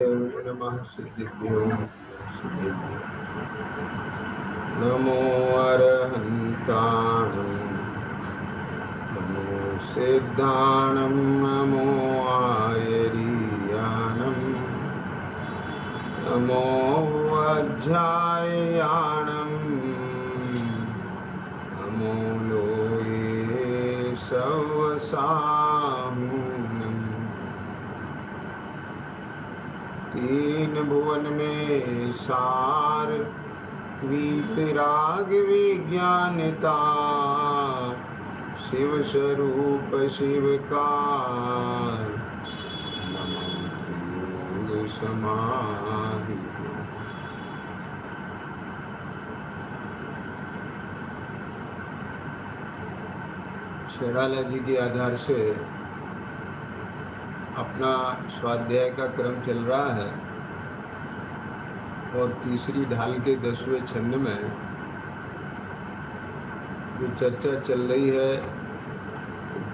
नमः सिद्धिभ्यो सिद्धिभ्यो नमो अरहन्ताणं नमो सिद्धाणं नमो आयरीयाणं नमो अध्यायाणं नमो लोये सवसाहुनं तीन भुवन में सार वीतराग विज्ञानता शिव स्वरूप शिवकार नमो समाधि। शेराला जी के आधार से अपना स्वाध्याय का क्रम चल रहा है और तीसरी ढाल के 10वें छंद में जो चर्चा चल रही है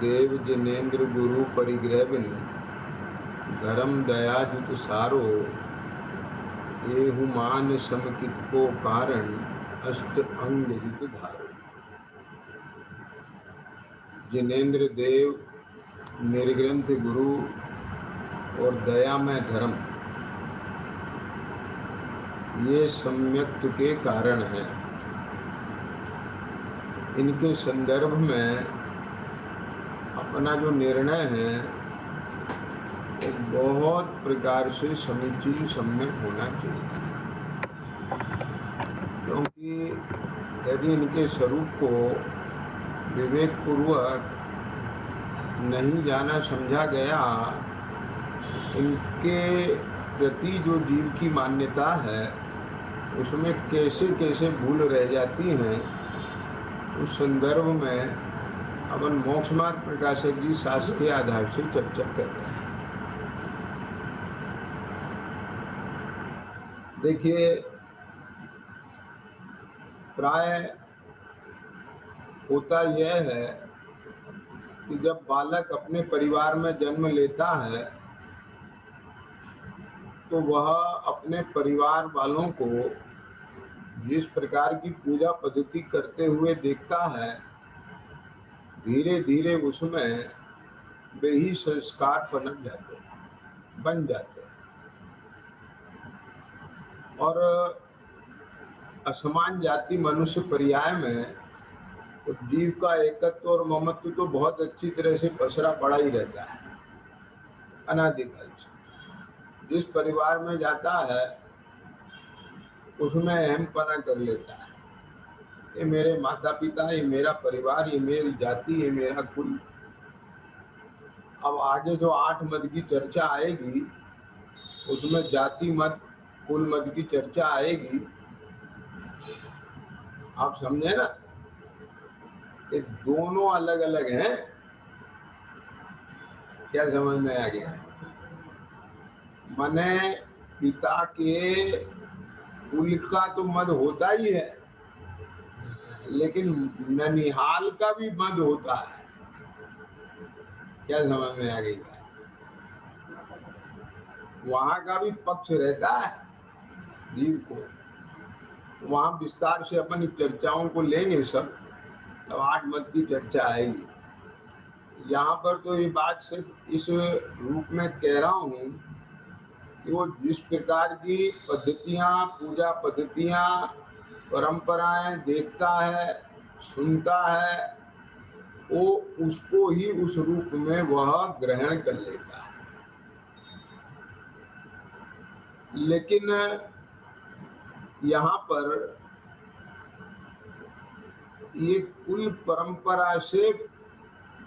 देव जिनेन्द्र गुरु परिग्रह बिन धर्म दया जुत सारो एहु मान समकित को कारण अष्ट अंग जुत धारो। जिनेन्द्र देव निर्ग्रंथ गुरु और दया में धर्म ये सम्यक्त के कारण हैं। इनके संदर्भ में अपना जो निर्णय है वो बहुत प्रकार से समीचीन सम्यक होना चाहिए, क्योंकि यदि इनके स्वरूप को विवेक पूर्वक नहीं जाना समझा गया, इनके प्रति जो जीव की मान्यता है उसमें कैसे कैसे भूल रह जाती हैं, उस संदर्भ में अपन मोक्ष मार्ग प्रकाशक जी शास्त्र के आधार से चर्चा कर रहे हैं। देखिए, प्राय होता यह है कि जब बालक अपने परिवार में जन्म लेता है तो वह अपने परिवार वालों को जिस प्रकार की पूजा पद्धति करते हुए देखता है, धीरे धीरे उसमें वे ही संस्कार पनप जाते हैं, बन जाते हैं। और असमान जाति मनुष्य पर्याय में तो जीव का एकत्व और ममत्व तो बहुत अच्छी तरह से पसरा पड़ा ही रहता है अनादिकाल से। जिस परिवार में जाता है उसमें अहमपना कर लेता है, ये मेरे माता पिता, ये मेरा परिवार, ये मेरी जाति, ये मेरा कुल। अब आगे जो 8 मत की चर्चा आएगी उसमें जाति मत कुल मत की चर्चा आएगी। आप समझे ना, ये दोनों अलग अलग हैं। क्या समझ में आ गया? मने पिता के कुल का तो मद होता ही है, लेकिन ननिहाल का भी मद होता है। क्या समझ में आ गई? वहां का भी पक्ष रहता है जीव को। वहां विस्तार से अपन चर्चाओं को लेंगे सब, तब 8 मत की चर्चा आएगी। यहाँ पर तो ये बात सिर्फ इस रूप में कह रहा हूँ कि वो जिस प्रकार की पद्धतियाँ, पूजा पद्धतियाँ, परंपराएं देखता है, सुनता है, वो उसको ही उस रूप में वह ग्रहण कर लेता है। लेकिन यहाँ पर ये कुल परंपरा से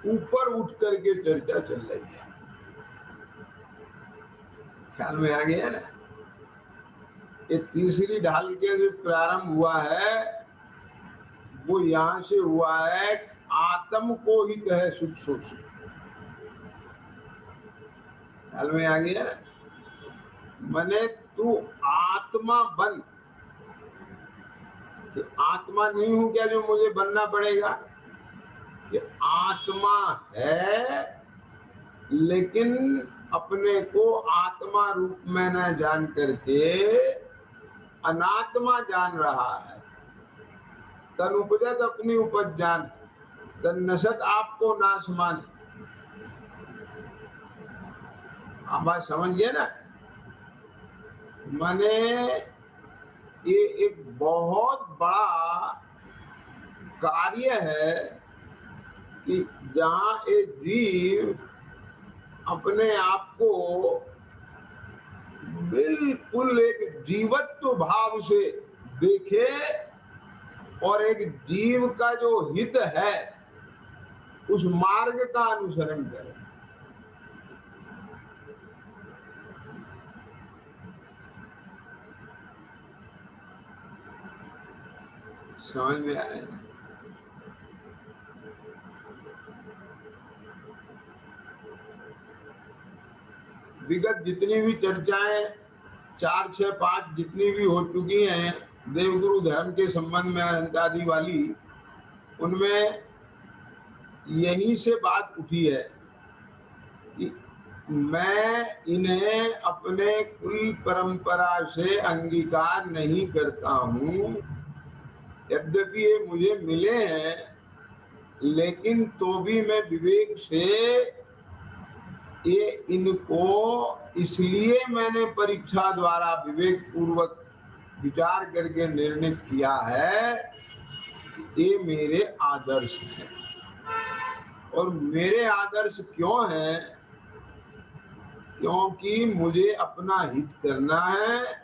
ऊपर उठ करके चर्चा चल रही है। ख्याल में आ गया ना? ये तीसरी ढाल के जो प्रारंभ हुआ है वो यहाँ से हुआ है, आत्म को ही कहे सुख सोच। ख्याल में आ गया ना? मने तू आत्मा बन। तो आत्मा नहीं हूं क्या जो मुझे बनना पड़ेगा? ये आत्मा है, लेकिन अपने को आत्मा रूप में न जान करके अनात्मा जान रहा है। तन उपजत अपनी उपज जान, तन नसत आपको नाश मान। आप बात समझ गए ना? माने ये एक बहुत बड़ा कार्य है कि जहां एक जीव अपने आप को बिल्कुल एक जीवत्व भाव से देखे और एक जीव का जो हित है उस मार्ग का अनुसरण करे। समझ में आए? विगत जितनी भी चर्चाएं 4, 6, 5 जितनी भी हो चुकी हैं देवगुरु धर्म के संबंध में अनंत आदि वाली, उनमें यहीं से बात उठी है कि मैं इन्हें अपने कुल परंपरा से अंगीकार नहीं करता हूँ। यद्यपि ये मुझे मिले हैं, लेकिन तो भी मैं विवेक से ये इनको इसलिए मैंने परीक्षा द्वारा विवेक पूर्वक विचार करके निर्णय किया है, ये मेरे आदर्श हैं। और मेरे आदर्श क्यों हैं? क्योंकि मुझे अपना हित करना है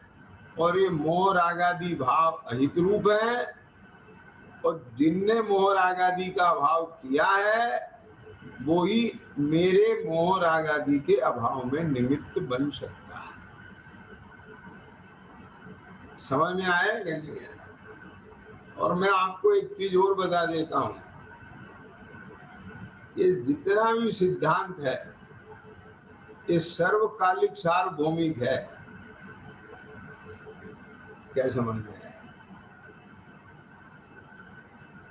और ये मोह राग आदि भाव अहित रूप है, और जिनने मोह राग आदि का भाव किया है वो ही मेरे मोह राग आदि के अभाव में निमित्त बन सकता है। समझ में आया कि नहीं? और मैं आपको एक चीज और बता देता हूं, ये जितना भी सिद्धांत है ये सर्वकालिक सार्वभौमिक है। क्या समझ में आया?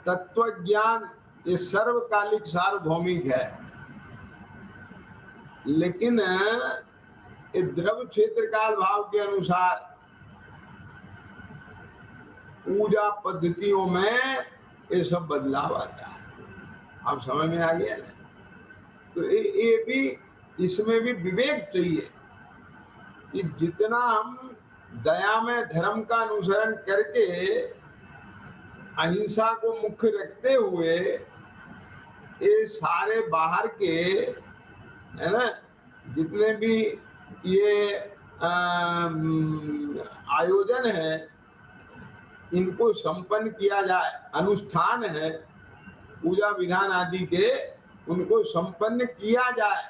तत्व ज्ञान ये सर्वकालिक सार्वभौमिक है, लेकिन ये द्रव्य क्षेत्र काल भाव के अनुसार पूजा पद्धतियों में ये सब बदलाव आता है। आप समझ में आ गया ना? तो ये भी, इसमें भी विवेक चाहिए कि जितना हम दया में धर्म का अनुसरण करके अहिंसा को मुख्य रखते हुए ये सारे बाहर के, है ना, जितने भी ये आयोजन है इनको संपन्न किया जाए, अनुष्ठान है पूजा विधान आदि के, उनको संपन्न किया जाए,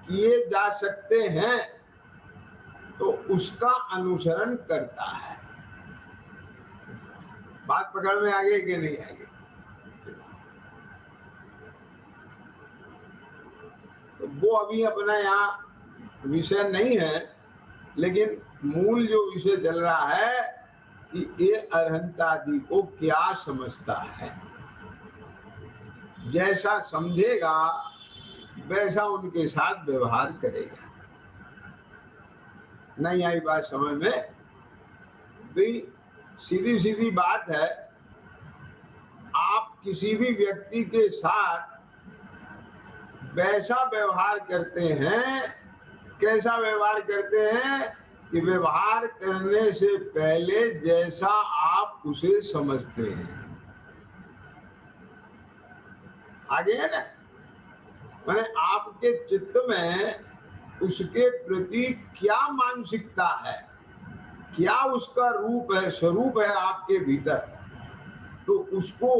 किए जा सकते हैं, तो उसका अनुसरण करता है। बात पकड़ में आगे कि नहीं आगे? तो वो अभी अपना यहाँ विषय नहीं है, लेकिन मूल जो विषय चल रहा है कि ये अरहंत आदि को क्या समझता है। जैसा समझेगा वैसा उनके साथ व्यवहार करेगा। नहीं आई बात समझ में? भाई सीधी सीधी बात है, आप किसी भी व्यक्ति के साथ वैसा व्यवहार करते हैं, कैसा व्यवहार करते हैं कि व्यवहार करने से पहले जैसा आप उसे समझते हैं। आगे है ना? माने आपके चित्त में उसके प्रति क्या मानसिकता है, क्या उसका रूप है, स्वरूप है आपके भीतर, तो उसको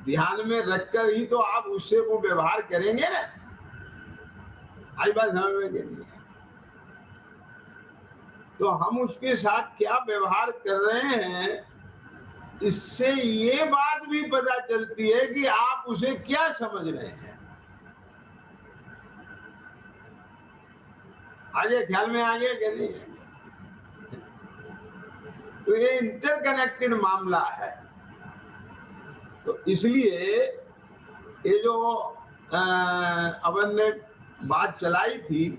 ध्यान में रखकर ही तो आप उससे वो व्यवहार करेंगे ना। आई बात समझ में नहीं? तो हम उसके साथ क्या व्यवहार कर रहे हैं, इससे ये बात भी पता चलती है कि आप उसे क्या समझ रहे हैं। आगे ख्याल में आ गया कि नहीं? तो ये इंटरकनेक्टेड मामला है। तो इसलिए ये जो अपन ने बात चलाई थी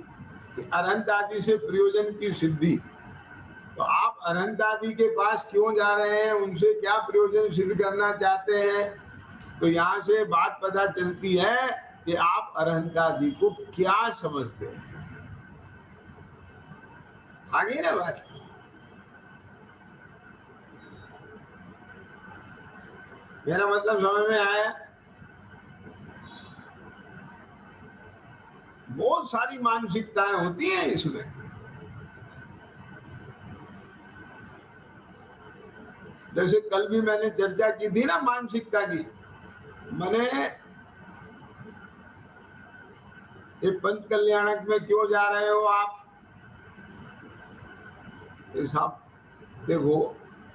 कि अरहंत आदि से प्रयोजन की सिद्धि, तो आप अरहंत आदि के पास क्यों जा रहे हैं, उनसे क्या प्रयोजन सिद्ध करना चाहते हैं? तो यहाँ से बात पता चलती है कि आप अरहंत आदि को क्या समझते हैं। आगे ना बात, मेरा मतलब समझ में आया? बहुत सारी मानसिकताएं होती हैं इसमें। जैसे कल भी मैंने चर्चा की थी ना मानसिकता की, मैंने ये पंच कल्याणक में क्यों जा रहे हो आप? साहब देखो,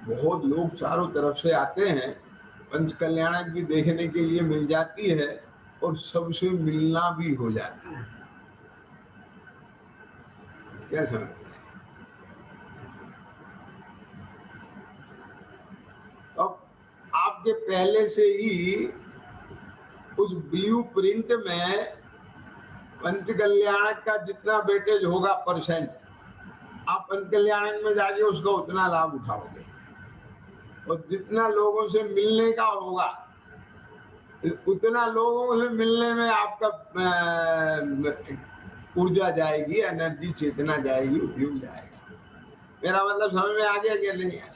बहुत लोग चारों तरफ से आते हैं, पंच कल्याणक भी देखने के लिए मिल जाती है और सबसे मिलना भी हो जाता है। क्या समझ? अब आपके पहले से ही उस ब्लू प्रिंट में पंच कल्याणक का जितना वेटेज होगा परसेंट, आप पंच कल्याणक में जाके उसका उतना लाभ उठाओगे, और जितना लोगों से मिलने का होगा उतना लोगों से मिलने में आपका ऊर्जा जाएगी, एनर्जी, चेतना जाएगी, उपयोग जाएगा। मेरा मतलब समझ में आ गया क्या नहीं आया?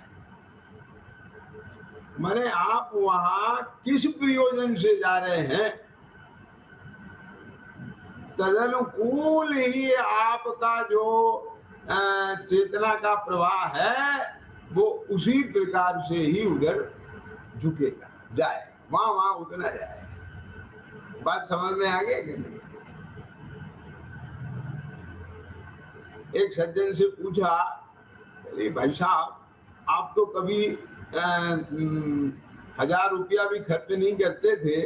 माने आप वहां किस प्रयोजन से जा रहे हैं, तदनुकूल ही आपका जो चेतना का प्रवाह है वो उसी प्रकार से ही उधर झुकेगा, जाए, वहां उतना जाए। बात समझ में आ गया कि नहीं? एक सज्जन से पूछा, अरे भाई साहब, आप तो कभी 1000 रुपया भी खर्च नहीं करते थे,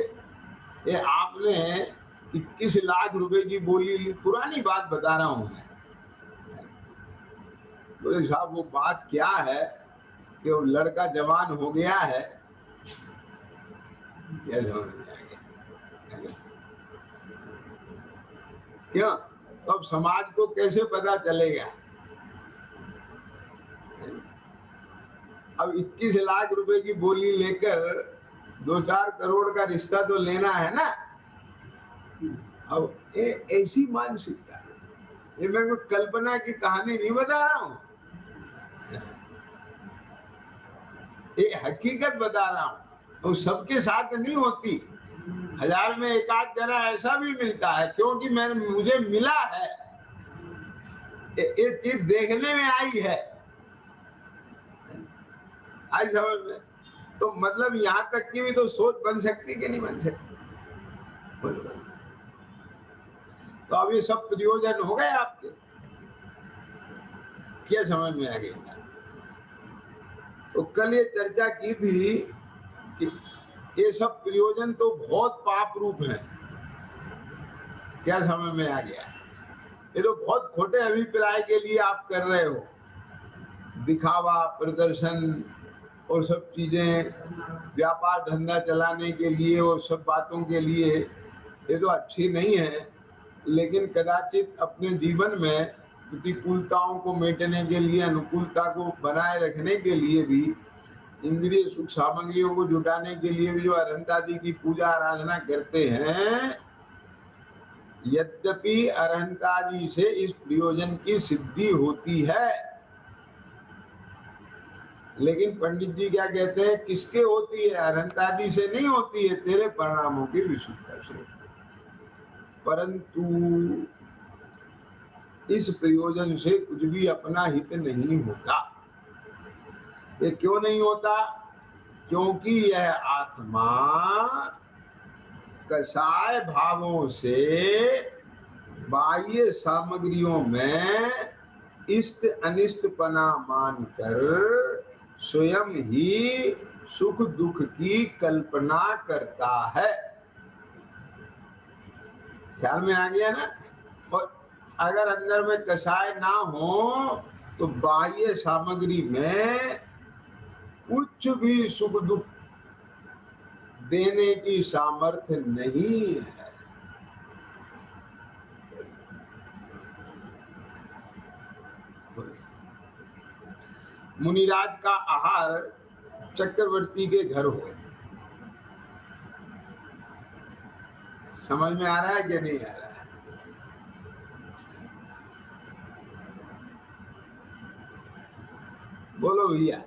ये आपने 21 लाख रुपए की बोली ली। पुरानी बात बता रहा हूं मैं। बोले साहब वो बात क्या है कि वो लड़का जवान हो गया है, क्या समझ में आ गया? क्यों? तो अब समाज को कैसे पता चलेगा? अब 21 लाख रुपए की बोली लेकर 2-4 करोड़ का रिश्ता तो लेना है ना। अब ये ऐसी मानसिकता, ये मैं कोई कल्पना की कहानी नहीं बता रहा हूं, ये हकीकत बता रहा हूं। तो सबके साथ नहीं होती, 1000 में एक आध जना ऐसा भी मिलता है, क्योंकि मुझे मिला है, ये चीज देखने में आई है, आई समझ में। तो मतलब यहां तक की भी तो सोच बन सकती कि नहीं बन सकती? तो अब ये सब प्रयोजन हो गए आपके, क्या समझ में आ गया? तो कल ये चर्चा की थी कि ये सब प्रयोजन तो बहुत पाप रूप है, क्या समझ में आ गया? ये तो बहुत खोटे अभिप्राय के लिए आप कर रहे हो, दिखावा, प्रदर्शन और सब चीजें, व्यापार धंधा चलाने के लिए और सब बातों के लिए, ये तो अच्छी नहीं है। लेकिन कदाचित अपने जीवन में प्रतिकूलताओं को मेटने के लिए, अनुकूलता को बनाए रखने के लिए भी, इंद्रिय सुख सामग्रियों को जुटाने के लिए भी जो अरहंत आदि की पूजा आराधना करते हैं, यद्यपि अरहंत आदि से इस प्रयोजन की सिद्धि होती है, लेकिन पंडित जी क्या कहते हैं, किसके होती है? अरहंत आदि से नहीं होती है, तेरे परिणामों की विशुद्धता से। परंतु इस प्रयोजन से कुछ भी अपना हित नहीं होता। ये क्यों नहीं होता? क्योंकि यह आत्मा कसाय भावों से बाह्य सामग्रियों में इष्ट अनिष्टपना मानकर स्वयं ही सुख दुख की कल्पना करता है। ख्याल में आ गया ना? और अगर अंदर में कसाय ना हो तो बाह्य सामग्री में कुछ भी सुख दुख देने की सामर्थ्य नहीं है। मुनिराज का आहार चक्रवर्ती के घर हो। समझ में आ रहा है कि नहीं आ रहा है? बोलो भैया,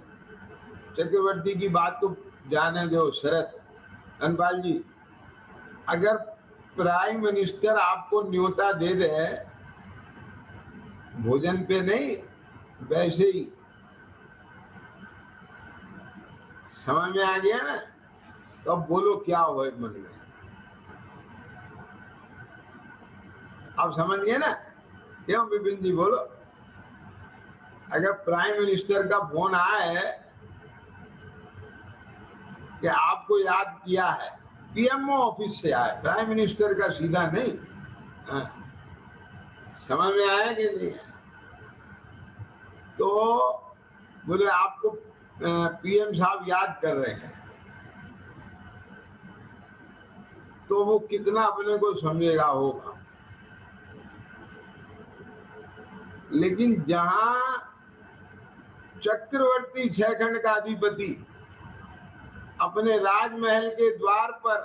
चक्रवर्ती की बात तो जाने दो। शरत धनपाल जी, अगर प्राइम मिनिस्टर आपको न्योता दे दे, भोजन पे नहीं, वैसे ही, समझ में आ गया ना? तो अब बोलो क्या हो मन में? आप समझ गए ना? क्यों विपिन जी बोलो? अगर प्राइम मिनिस्टर का फोन आए कि आपको याद किया है, पीएमओ ऑफिस से आए, प्राइम मिनिस्टर का सीधा नहीं। समझ में आया कि नहीं? तो बोले आपको पीएम साहब याद कर रहे हैं, तो वो कितना अपने को समझेगा होगा। लेकिन जहां चक्रवर्ती छहखंड का अधिपति अपने राजमहल के द्वार पर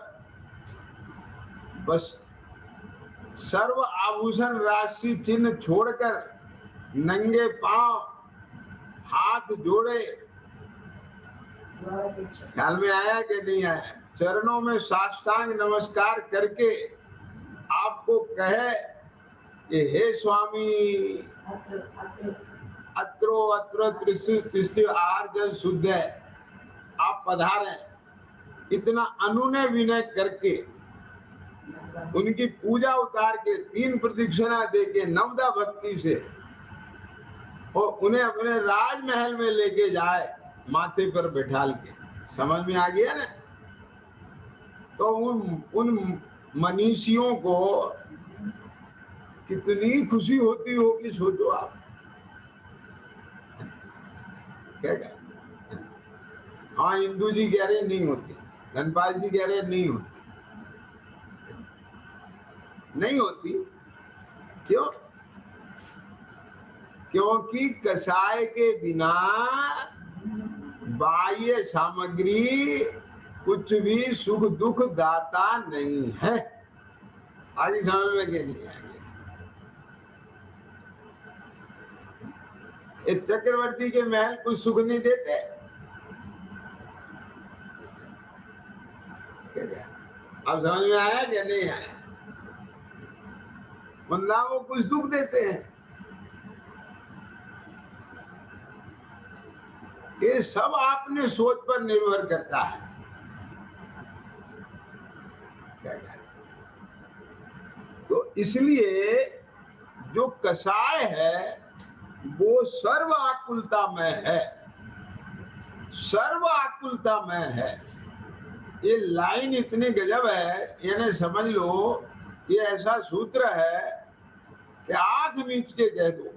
बस सर्व आभूषण राशि चिन्ह छोड़कर नंगे पांव हाथ जोड़े, ख्याल में आया कि नहीं आया? चरणों में साष्टांग नमस्कार करके आपको कहे कि हे स्वामी, अत्रो अत्र त्रिस्ति आहार जल शुद्ध है, आप पधारें, इतना अनुनय विनय करके उनकी पूजा उतार के 3 प्रदक्षिणा दे के नवदा भक्ति से और उन्हें अपने राजमहल में लेके जाए, माथे पर बैठाल के। समझ में आ गया ना? तो उन मनीषियों को कितनी खुशी होती होगी, सोचो आप। क्या कह? हाँ, इंदू जी कह रहे नहीं होती, धनपाल जी कह रहे नहीं होती। नहीं होती क्यों? क्योंकि कसाय के बिना बाह्य सामग्री कुछ भी सुख दुख दाता नहीं है। आगे समझ में क्या नहीं आएगी? इस चक्रवर्ती के महल कुछ सुख नहीं देते। अब समझ में आया क्या नहीं आया? वृंदावन को कुछ दुख देते हैं। ये सब आपने सोच पर निर्भर करता है। तो इसलिए जो कसाय है वो सर्व आकुलता में है, सर्व आकुलता में है। ये लाइन इतनी गजब है, यानी समझ लो ये ऐसा सूत्र है कि आंख मीच के कह दो,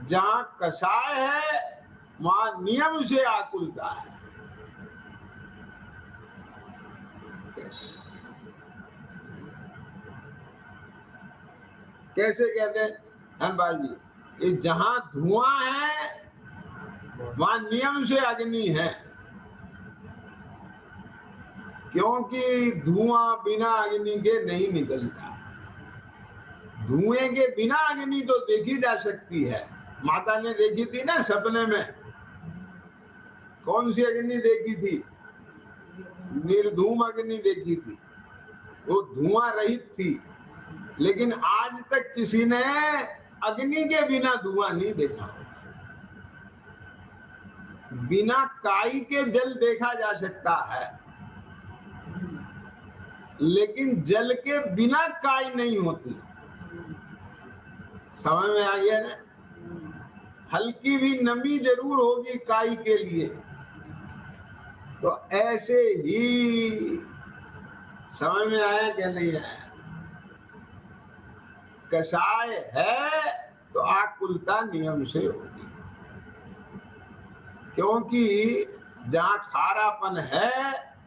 जहां कसाय है वहां नियम से आकुलता है। कैसे कहते हैं धनपाल जी? ये जहां धुआं है वहां नियम से अग्नि है, क्योंकि धुआं बिना अग्नि के नहीं निकलता। धुएं के बिना अग्नि तो देखी जा सकती है। माता ने देखी थी ना सपने में, कौन सी अग्नि देखी थी? निर्धूम अग्नि देखी थी, वो धुआं रहित थी। लेकिन आज तक किसी ने अग्नि के बिना धुआं नहीं देखा। बिना काई के जल देखा जा सकता है, लेकिन जल के बिना काई नहीं होती। समझ में आ गया ना? हल्की भी नमी जरूर होगी काई के लिए। तो ऐसे ही समझ में आया क्या नहीं आया? कसाय है तो आकुलता नियम से होगी, क्योंकि जहां खारापन है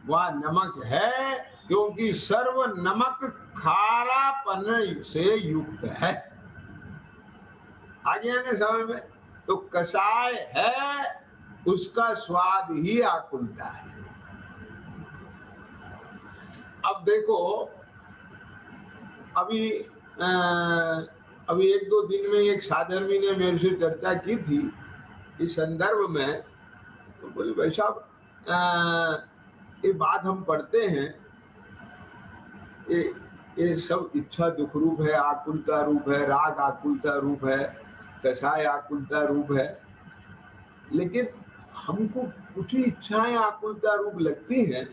वहां नमक है, क्योंकि सर्व नमक खारापन से युक्त है। आगे आने समझ में? तो कषाय है उसका स्वाद ही आकुलता है। अब देखो, अभी एक दो दिन में एक साधर्मी ने मेरे से चर्चा की थी इस संदर्भ में, तो बोले भाई साहब ये बात हम पढ़ते हैं, ये सब इच्छा दुख रूप है, आकुलता रूप है, राग आकुलता रूप है, कषाय आकुलता रूप है, लेकिन हमको कुछ इच्छाएं आकुलता रूप लगती हैं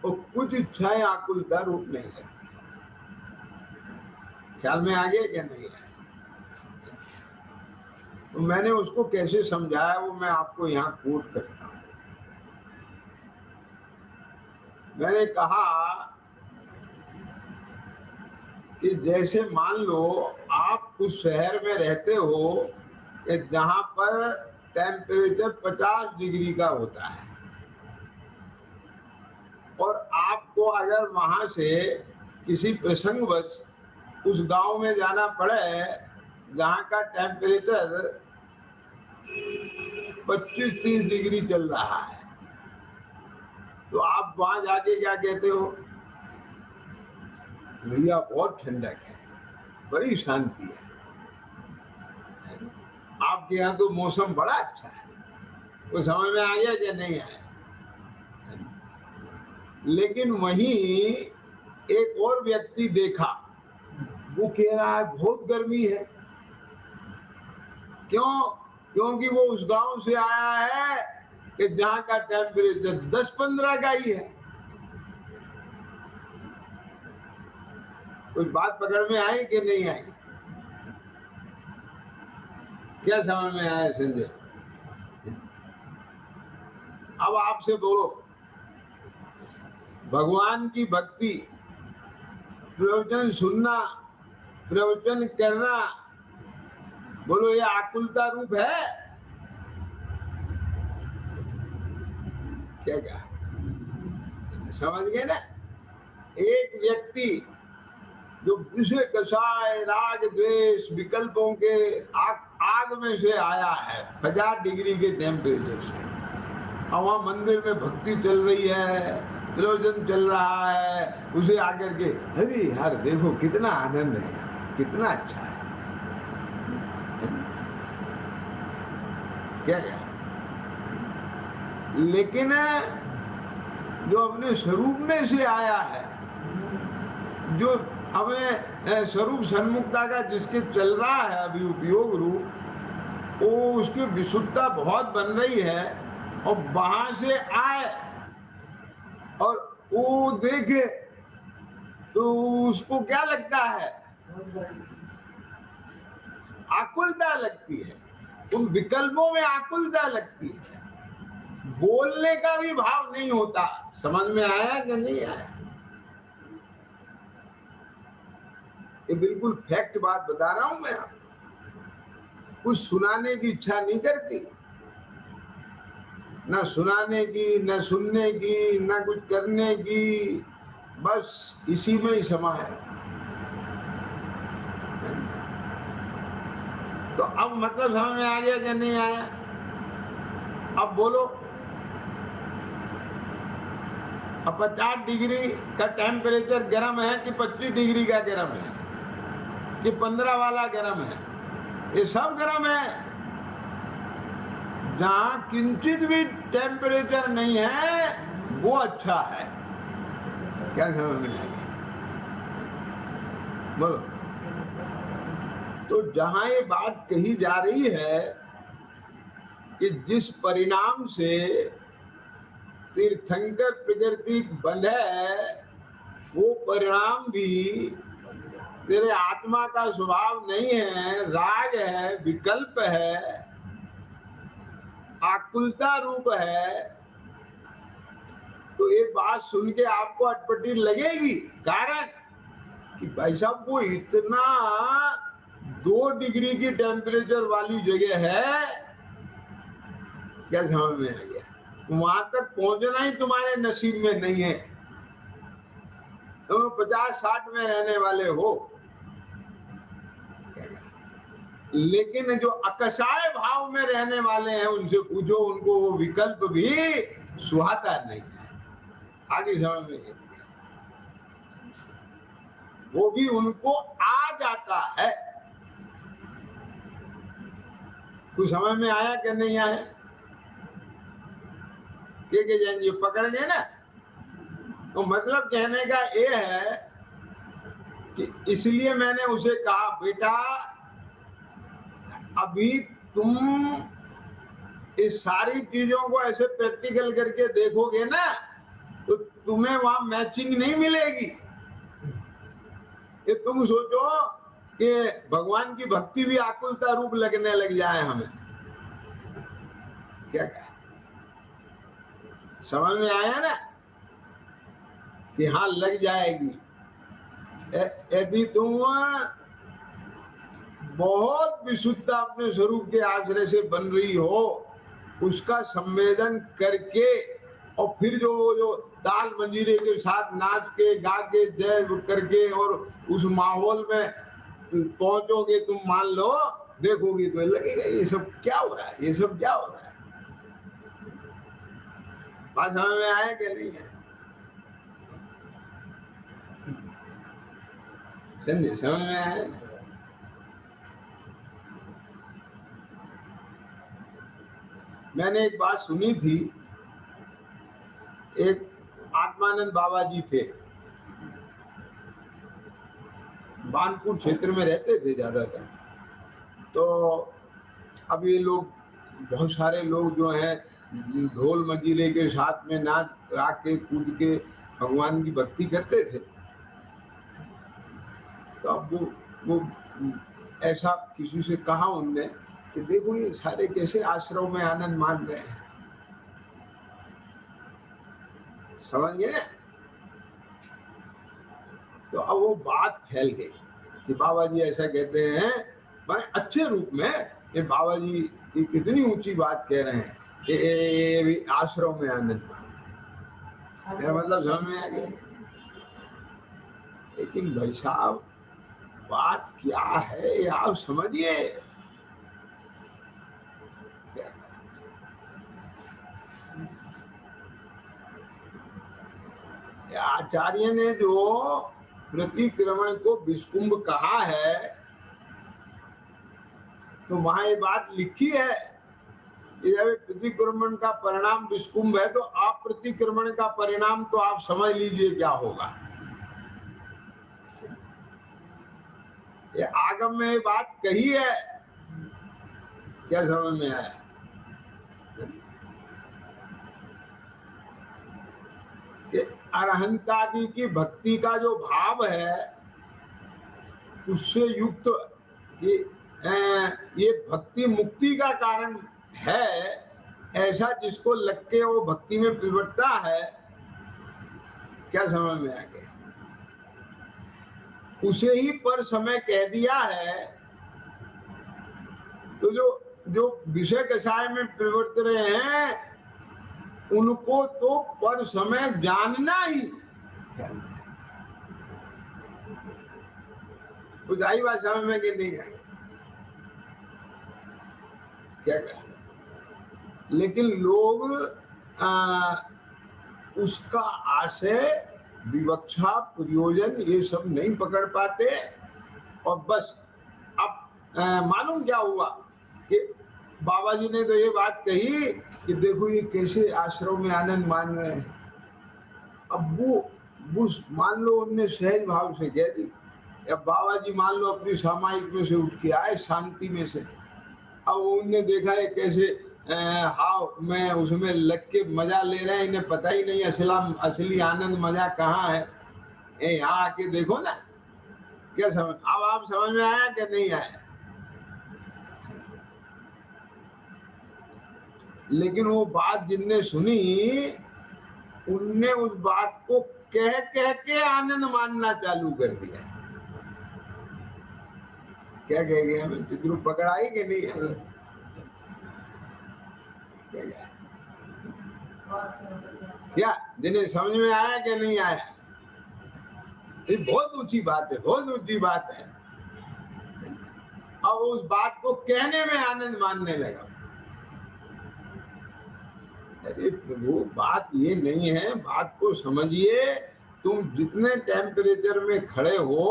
और कुछ इच्छाएं आकुलता रूप नहीं लगती। ख्याल में आ गया क्या नहीं आया? तो मैंने उसको कैसे समझाया वो मैं आपको यहाँ कोट करता हूँ। मैंने कहा कि जैसे मान लो आप उस शहर में रहते हो कि जहां पर टेम्परेचर 50 डिग्री का होता है, और आपको अगर वहां से किसी प्रसंगवश उस गांव में जाना पड़े जहां का टेम्परेचर 25-30 डिग्री चल रहा है, तो आप वहां जाके क्या कहते हो? भैया बहुत ठंडक है, बड़ी शांति है, आपके यहाँ तो मौसम बड़ा अच्छा है। वो समझ में आ गया क्या नहीं आया? लेकिन वहीं एक और व्यक्ति देखा, वो कह रहा है बहुत गर्मी है। क्यों? क्योंकि वो उस गांव से आया है कि जहां का टेम्परेचर 10-15 का ही है। कुछ बात पकड़ में आई कि नहीं आई? क्या समझ में आया संजय? अब आपसे बोलो, भगवान की भक्ति, प्रवचन सुनना, प्रवचन करना, बोलो ये आकुलता रूप है? क्या कहा? समझ गए ना? एक व्यक्ति जो विषय कषाय राग द्वेष विकल्पों के आग में से आया है 50 डिग्री के टेम्परेचर से, और वहां मंदिर में भक्ति चल रही है, प्रवचन चल रहा है, उसे आकर के अरे यार देखो कितना आनंद है, कितना अच्छा है, क्या क्या? लेकिन जो अपने स्वरूप में से आया है, जो अपने स्वरूप सन्मुखता का जिसके चल रहा है अभी उपयोग रूप, वो उसकी विशुद्धता बहुत बन रही है, और वहां से आए और वो देखे तो उसको क्या लगता है? आकुलता लगती है। उन विकल्पों में आकुलता लगती है, बोलने का भी भाव नहीं होता। समझ में आया कि नहीं आया? ये बिल्कुल फैक्ट बात बता रहा हूं मैं आपको। कुछ सुनाने की इच्छा नहीं करती, ना सुनाने की, ना सुनने की, ना कुछ करने की, बस इसी में ही समा है। तो अब मतलब समझ में आ गया कि नहीं आया? अब बोलो, अब 50 डिग्री का टेम्परेचर गर्म है कि 25 डिग्री का गर्म है कि 15 वाला गर्म है? ये सब गर्म है। जहां किंचित भी टेम्परेचर नहीं है वो अच्छा है। क्या समझ में आएगी? बोलो। तो जहां ये बात कही जा रही है कि जिस परिणाम से तीर्थंकर प्रकृति बंधे, वो परिणाम भी तेरे आत्मा का स्वभाव नहीं है, राग है, विकल्प है, आकुलता रूप है। तो ये बात सुन के आपको अटपटी लगेगी, कारण कि भाई साहब वो इतना 2 डिग्री की टेम्परेचर वाली जगह है। क्या समझ में आ गया? वहां तक पहुंचना ही तुम्हारे नसीब में नहीं है। तुम 50-60 में रहने वाले हो। लेकिन जो अकसाय भाव में रहने वाले हैं उनसे पूछो, उनको वो विकल्प भी सुहाता नहीं है। आगे समझ में, वो भी उनको आ जाता है। कुछ समझ में आया कि नहीं आया? के जाएंगे, पकड़ गए ना? तो मतलब कहने का ये है कि इसलिए मैंने उसे कहा, बेटा अभी तुम इस सारी चीजों को ऐसे प्रैक्टिकल करके देखोगे ना, तो तुम्हें वहां मैचिंग नहीं मिलेगी। कि तुम सोचो कि भगवान की भक्ति भी आकुलता रूप लगने लग जाए हमें। क्या समझ में आया ना? कि हाँ लग जाएगी। यदि तुम बहुत विशुद्धता अपने स्वरूप के आश्रय से बन रही हो, उसका संवेदन करके और फिर जो ताल मंजीरे के साथ नाच के गा के जय करके और उस माहौल में पहुंचोगे, तुम मान लो देखोगे तो लगेगा ये सब क्या हो रहा है, ये सब क्या हो रहा है। बात समझ में आया कि नहीं है? समझ में आया? मैंने एक बात सुनी थी, एक आत्मानंद बाबा जी थे, बानपुर क्षेत्र में रहते थे ज्यादातर। तो अब ये लोग, बहुत सारे लोग जो हैं ढोल मंजीरे के साथ में नाच गा के कूद के भगवान की भक्ति करते थे। तो अब वो ऐसा किसी से कहा उनने कि देखो ये सारे कैसे आश्रम में आनंद मान रहे हैं। समझ गए ना? तो अब वो बात फैल गई कि बाबा जी ऐसा कहते हैं, मैं अच्छे रूप में, ये बाबा जी कितनी ऊंची बात कह रहे हैं कि आश्रम में आनंद मान। मतलब समझ में आ गया? लेकिन भाई साहब बात क्या है आप समझिए। आचार्य ने जो प्रतिक्रमण को विष्कुंभ कहा है, तो वहां ये बात लिखी है कि जब प्रतिक्रमण का परिणाम विष्कुंभ है, तो अप्रतिक्रमण का परिणाम तो आप समझ लीजिए क्या होगा। ये आगम में ये बात कही है, क्या समझ में आया? अरहंतादि की भक्ति का जो भाव है उससे युक्त ये भक्ति मुक्ति का कारण है, ऐसा जिसको लग के वो भक्ति में पिवटता है। क्या समझ में आ गया? उसे ही पर समय कह दिया है। तो जो विषय कषाय में प्रवृत्त रहे हैं उनको तो पर समय जानना ही। कुछ आई बात समझ में कि नहीं आई? क्या कहें? लेकिन लोग उसका आशय, विवक्षा, प्रयोजन ये सब नहीं पकड़ पाते। और बस अब मालूम क्या हुआ कि बाबा जी ने तो ये बात कही कि देखो ये कैसे आश्रम में आनंद मान रहे हैं। अब वो मान लो उनने सहज भाव से कह दी, या बाबा जी मान लो अपनी सामायिक में से उठ के आए शांति में से। अब उनने देखा है कैसे हाव में उसमें लग के मजा ले रहे हैं, इन्हें पता ही नहीं असली आनंद मजा कहाँ है। यहाँ आके देखो ना। क्या समझ, अब आप समझ में आया कि नहीं आया? लेकिन वो बात जिनने सुनी उनने उस बात को कह कह के आनंद मानना चालू कर दिया। क्या कह गए हमें? चित्रू पकड़ाई कि नहीं है? क्या जिन्हें समझ में आया कि नहीं आया? ये बहुत ऊंची बात है, बहुत ऊंची बात है। अब उस बात को कहने में आनंद मानने लगा। अरे प्रभु, बात ये नहीं है, बात को समझिए। तुम जितने टेम्परेचर में खड़े हो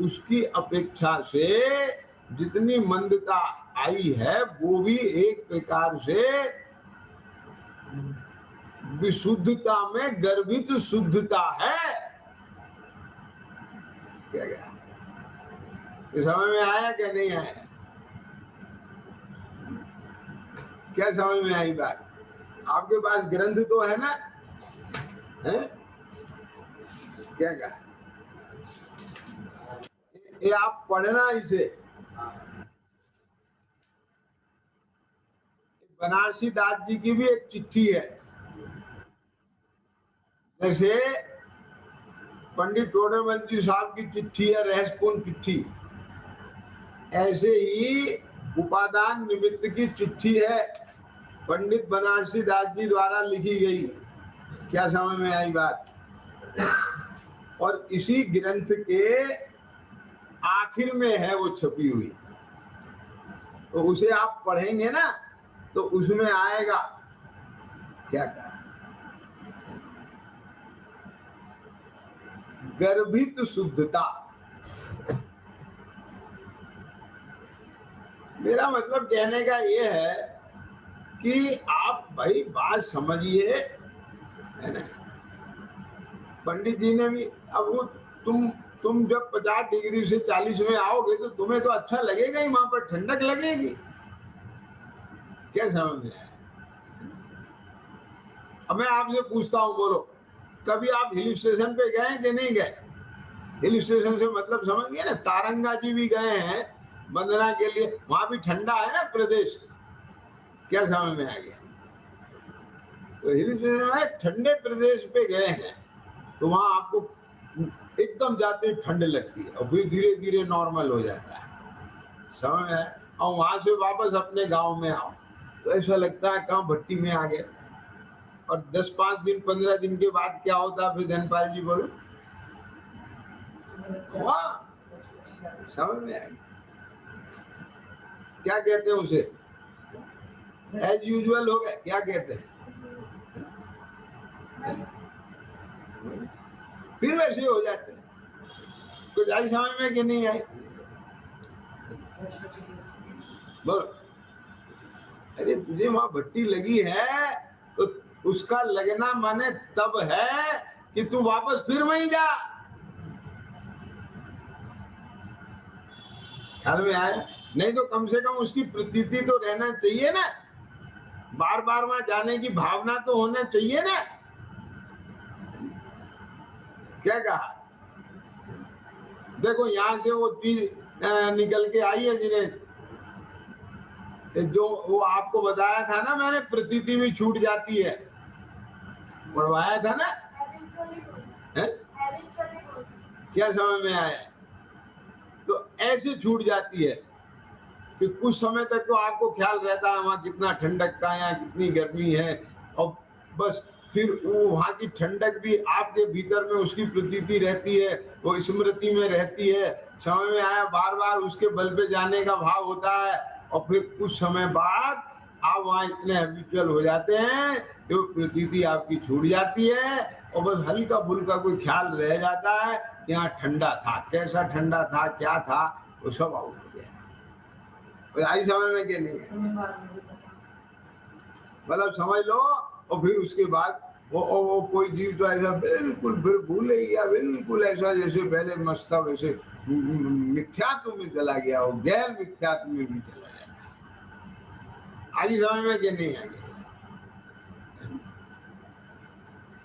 उसकी अपेक्षा से जितनी मंदता आई है वो भी एक प्रकार से विशुद्धता में गर्भित शुद्धता है। क्या क्या ये समझ में आया क्या नहीं आया? क्या समझ में आई बात? आपके पास ग्रंथ तो है ना? है? क्या कहा? ये आप पढ़ना इसे। बनारसी दास जी की भी एक चिट्ठी है। जैसे पंडित टोडरमल जी साहब की चिट्ठी है, रहस्यपूर्ण चिट्ठी, ऐसे ही उपादान निमित्त की चिट्ठी है, पंडित बनारसी दास जी द्वारा लिखी गई। क्या समझ में आई बात? और इसी ग्रंथ के आखिर में है वो छपी हुई, तो उसे आप पढ़ेंगे ना तो उसमें आएगा। क्या कहा? गर्भित शुद्धता। मेरा मतलब कहने का ये है कि आप भाई बात समझिए, है ना? पंडित जी ने भी, अब वो तुम जब 50 डिग्री से 40 में आओगे तो तुम्हें तो अच्छा लगेगा ही, वहां पर ठंडक लगेगी। क्या समझ में आया? अब मैं आपसे पूछता हूँ, बोलो, कभी आप हिल स्टेशन पे गए कि नहीं गए? हिल स्टेशन से मतलब समझ गए ना, तारंगा जी भी गए हैं वंदना के लिए, वहां भी ठंडा है ना प्रदेश। क्या समझ में आ गया? तो हिल स्टेशन में ठंडे प्रदेश पे गए हैं तो वहां आपको एकदम जाते ही ठंड लगती है और फिर धीरे धीरे नॉर्मल हो जाता है। समझ में? और वहां से वापस अपने गांव में आओ तो ऐसा लगता है कहाँ भट्टी में आ गए। और 10-5 दिन 15 दिन के बाद क्या होता है फिर? धनपाल जी बोलो। वाह, समझ में आएगी? क्या कहते हैं उसे? एज यूजुअल हो गए, क्या कहते हैं? फिर वैसे हो जाते हैं। कुछ आई समझ में कि नहीं आई? बोलो। अरे तुझे वहां भट्टी लगी है तो उसका लगना माने तब है कि तू वापस फिर वहीं जा। ख्याल में आया? नहीं तो कम से कम उसकी प्रतीति तो रहना चाहिए ना, बार बार वहां जाने की भावना तो होना चाहिए ना। क्या कहा? देखो यहां से वो चीज निकल के आई है जिन्हें, जो वो आपको बताया था ना मैंने, प्रतीति भी छूट जाती है, पढ़वाया था ना? है? क्या समझ में आया? तो ऐसे छूट जाती है कि कुछ समय तक तो आपको ख्याल रहता है वहां कितना ठंडक का, यहाँ कितनी गर्मी है, और बस फिर वो वहां की ठंडक भी आपके भीतर में उसकी प्रतीति रहती है, वो स्मृति में रहती है। समझ में आया? बार बार उसके बल पे जाने का भाव होता है और फिर कुछ समय बाद आप वहां इतने हैबिचुअल हो जाते हैं कि वो प्रतीति आपकी छूट जाती है और बस हल्का फुल्का कोई ख्याल रह जाता है कि यहाँ ठंडा था, कैसा ठंडा था, क्या था, वो सब आउट हो गया। आई समझ में कि नहीं? मतलब समझ लो। और फिर उसके बाद वो कोई जीव तो ऐसा बिल्कुल फिर भूले गया, बिल्कुल ऐसा जैसे पहले मस्त था वैसे मिथ्यात्व में चला गया, वो गैर मिथ्यात्व में भी चला गया। आई समझ में कि नहीं आ गया?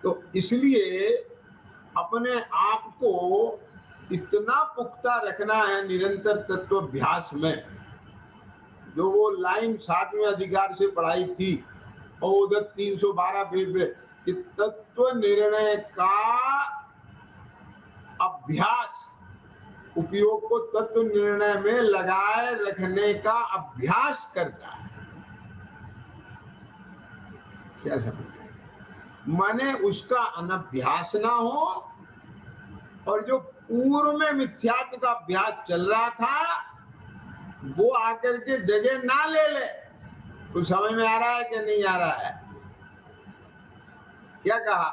तो इसलिए अपने आप को इतना पुख्ता रखना है निरंतर तत्वाभ्यास में। जो वो लाइन 7वें अधिकार से पढ़ाई थी और उधर 312 पेज पे कि तत्व निर्णय का अभ्यास, उपयोग को तत्व निर्णय में लगाए रखने का अभ्यास करता है। क्या समझ? माने उसका अनभ्यास ना हो और जो पूर्व में मिथ्यात्व का अभ्यास चल रहा था वो आकर के जगह ना ले ले। कुछ समझ में आ रहा है कि नहीं आ रहा है? क्या कहा?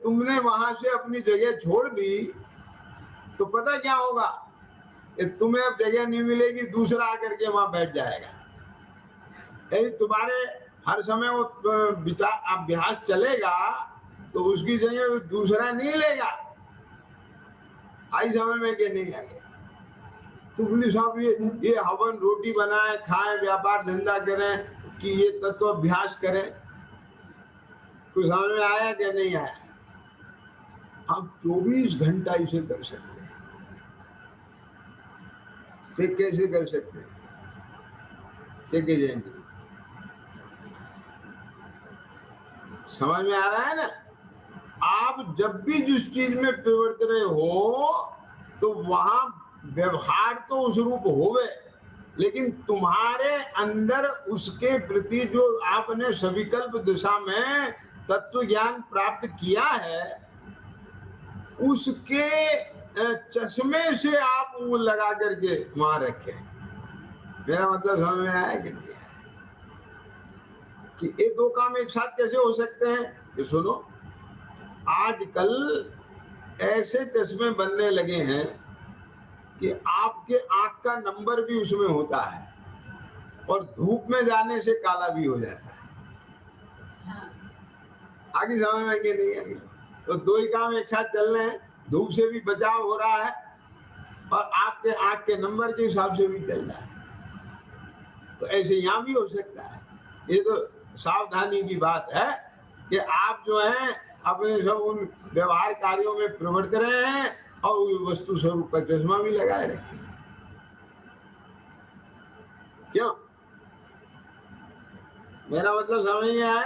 तुमने वहां से अपनी जगह छोड़ दी तो पता क्या होगा? तुम्हें अब जगह नहीं मिलेगी, दूसरा आकर के वहां बैठ जाएगा। तुम्हारे हर समय वो अभ्यास चलेगा तो उसकी जगह दूसरा नहीं लेगा। आई समझ में कि नहीं आ गया? तो बोले साहब ये हवन रोटी बनाए खाएं, व्यापार धंधा करें कि ये तत्व अभ्यास करें? कुछ समझ में आया कि नहीं आया? हम 24 घंटा इसे कर सकते हैं। ठीक, कैसे कर सकते हैं? ठीक है जयंती, समझ में आ रहा है ना? आप जब भी जिस चीज में प्रवृत्त रहे हो तो वहां व्यवहार तो उस रूप होवे, लेकिन तुम्हारे अंदर उसके प्रति जो आपने सविकल्प दिशा में तत्व ज्ञान प्राप्त किया है, उसके चश्मे से आप वो लगा करके वहां रखे। मेरा मतलब समझ में आया कि नहीं? कि ये दो काम एक साथ कैसे हो सकते हैं? कि सुनो, आजकल ऐसे चश्मे बनने लगे हैं कि आपके आंख का नंबर भी उसमें होता है और धूप में जाने से काला भी हो जाता है। आगे समझ में कि नहीं आगे? तो दो ही काम एक साथ चल रहे हैं, धूप से भी बचाव हो रहा है और आपके आंख के नंबर के हिसाब से भी चल रहा है। तो ऐसे यहाँ भी हो सकता है। ये तो सावधानी की बात है कि आप जो है अपने सब उन व्यवहार कार्यों में प्रवृत्त रहे हैं और वस्तु स्वरूप का चश्मा भी लगाए रखें। क्यों? मेरा मतलब समझ में आया?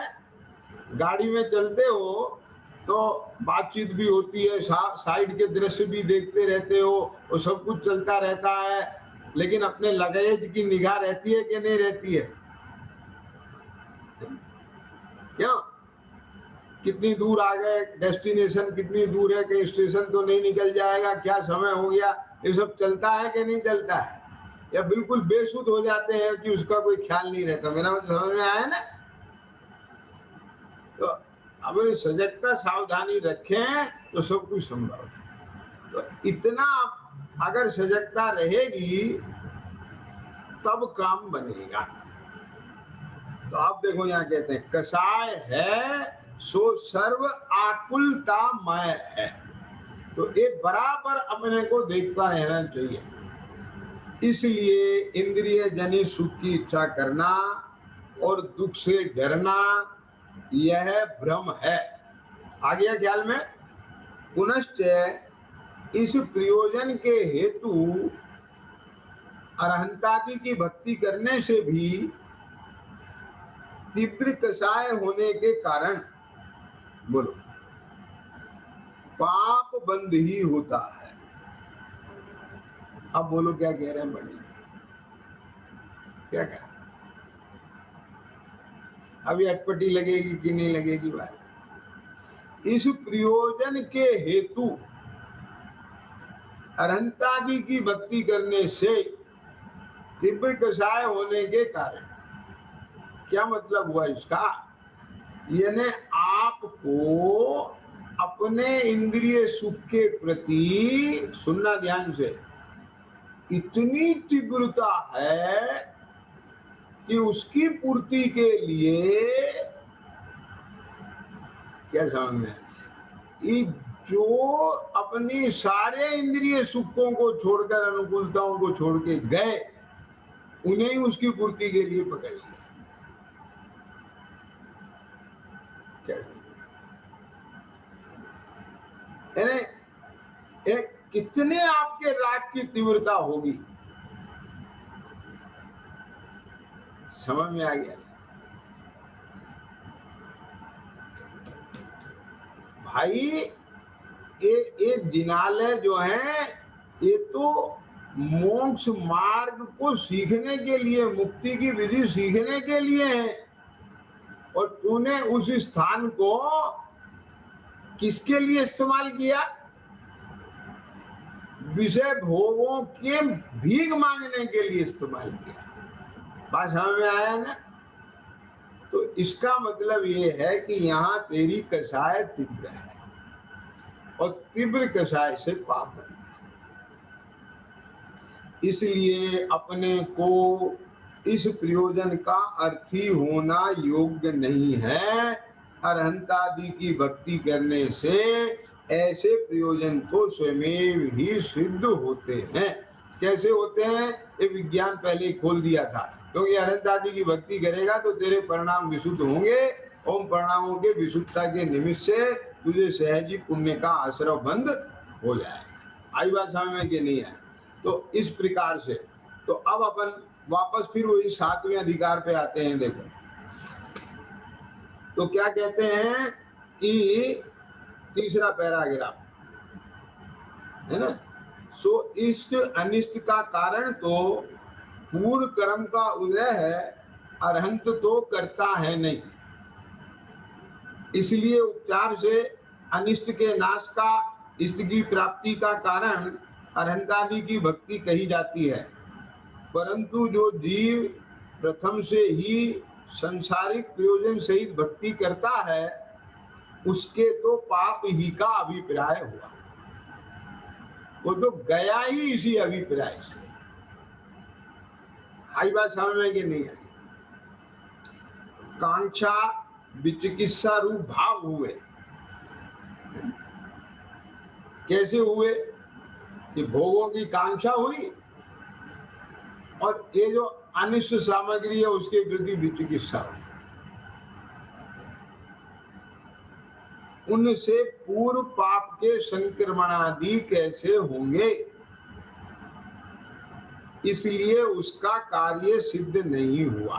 गाड़ी में चलते हो तो बातचीत भी होती है, साइड के दृश्य भी देखते रहते हो और सब कुछ चलता रहता है, लेकिन अपने लगेज की निगाह रहती है कि नहीं रहती है? क्यों? कितनी दूर आ गए, डेस्टिनेशन कितनी दूर है, कि स्टेशन तो नहीं निकल जाएगा, क्या समय हो गया, ये सब चलता है कि नहीं चलता है? या बिल्कुल बेसुध हो जाते हैं कि उसका कोई ख्याल नहीं रहता? मेरा मतलब समझ में आया ना? तो अब सजगता सावधानी रखें तो सब कुछ संभव है। तो इतना अगर सजगता रहेगी तब काम बनेगा। तो आप देखो यहाँ कहते हैं कसाय है सो सर्व आकुलतामय है। तो ये बराबर अपने को देखता रहना चाहिए। इसलिए इंद्रिय जनित सुख की इच्छा करना और दुख से डरना यह भ्रम है। आ गया ख्याल में? पुनश्च इस प्रयोजन के हेतु अरहंतादि की भक्ति करने से भी तीव्र कषाय होने के कारण बोलो पाप बंद ही होता है। अब बोलो क्या कह रहे हैं बड़ी? क्या कह? अभी अटपटी लगेगी कि नहीं लगेगी बात? इस प्रयोजन के हेतु अरहंतादि की भक्ति करने से तीव्र कषाय होने के कारण, क्या मतलब हुआ इसका? यानी आपको अपने इंद्रिय सुख के प्रति, सुनना ध्यान से, इतनी तीव्रता है कि उसकी पूर्ति के लिए क्या समझ में, जो अपनी सारे इंद्रिय सुखों को छोड़कर, अनुकूलताओं को छोड़ के गए, उन्हें ही उसकी पूर्ति के लिए पकड़ लिया। कितने आपके राग की तीव्रता होगी? समझ में आ गया भाई? ये जिनालय जो है ये तो मोक्ष मार्ग को सीखने के लिए, मुक्ति की विधि सीखने के लिए है, और तूने उस स्थान को किसके लिए इस्तेमाल किया? विषय भोगों के भीख मांगने के लिए इस्तेमाल किया। बात समझ में आया ना? तो इसका मतलब ये है कि यहाँ तेरी कषाय तीव्र है और तीव्र कषाय से पाप बनता है। इसलिए अपने को इस प्रयोजन का अर्थी होना योग्य नहीं है। अरहंतादि की भक्ति करने से ऐसे प्रयोजन तो स्वयं ही सिद्ध होते हैं। कैसे होते हैं ये विज्ञान पहले ही खोल दिया था, क्योंकि अरहंतादि की भक्ति करेगा तो तेरे परिणाम विशुद्ध होंगे। ओम परिणामों के विशुद्धता के निमित्त से तुझे सहज ही पुण्य का आश्रय बंद हो जाएगा। आई बात समझ में कि नहीं है? तो इस प्रकार से तो अब अपन वापस फिर वही 7वें अधिकार पे आते हैं। देखो तो क्या कहते हैं कि तीसरा पैराग्राफ है ना। सो इष्ट अनिष्ट का कारण तो पूर्व कर्म का उदय है, अरहंत तो करता है नहीं। इसलिए उपचार से अनिष्ट के नाश का, इष्ट की प्राप्ति का कारण अरहंतादि की भक्ति कही जाती है। परंतु जो जीव प्रथम से ही संसारिक प्रयोजन सहित भक्ति करता है उसके तो पाप ही का अभिप्राय हुआ। वो तो गया ही इसी अभिप्राय से। आई बात समझ में कि नहीं आई? कांक्षा विचिकित्सा रूप भाव हुए। कैसे हुए कि भोगों की कांक्षा हुई और ये जो अनिष्ट सामग्री है उसके प्रति विचिकित्सा हुई। उनसे पूर्व पाप के संक्रमणादि कैसे होंगे, इसलिए उसका कार्य सिद्ध नहीं हुआ।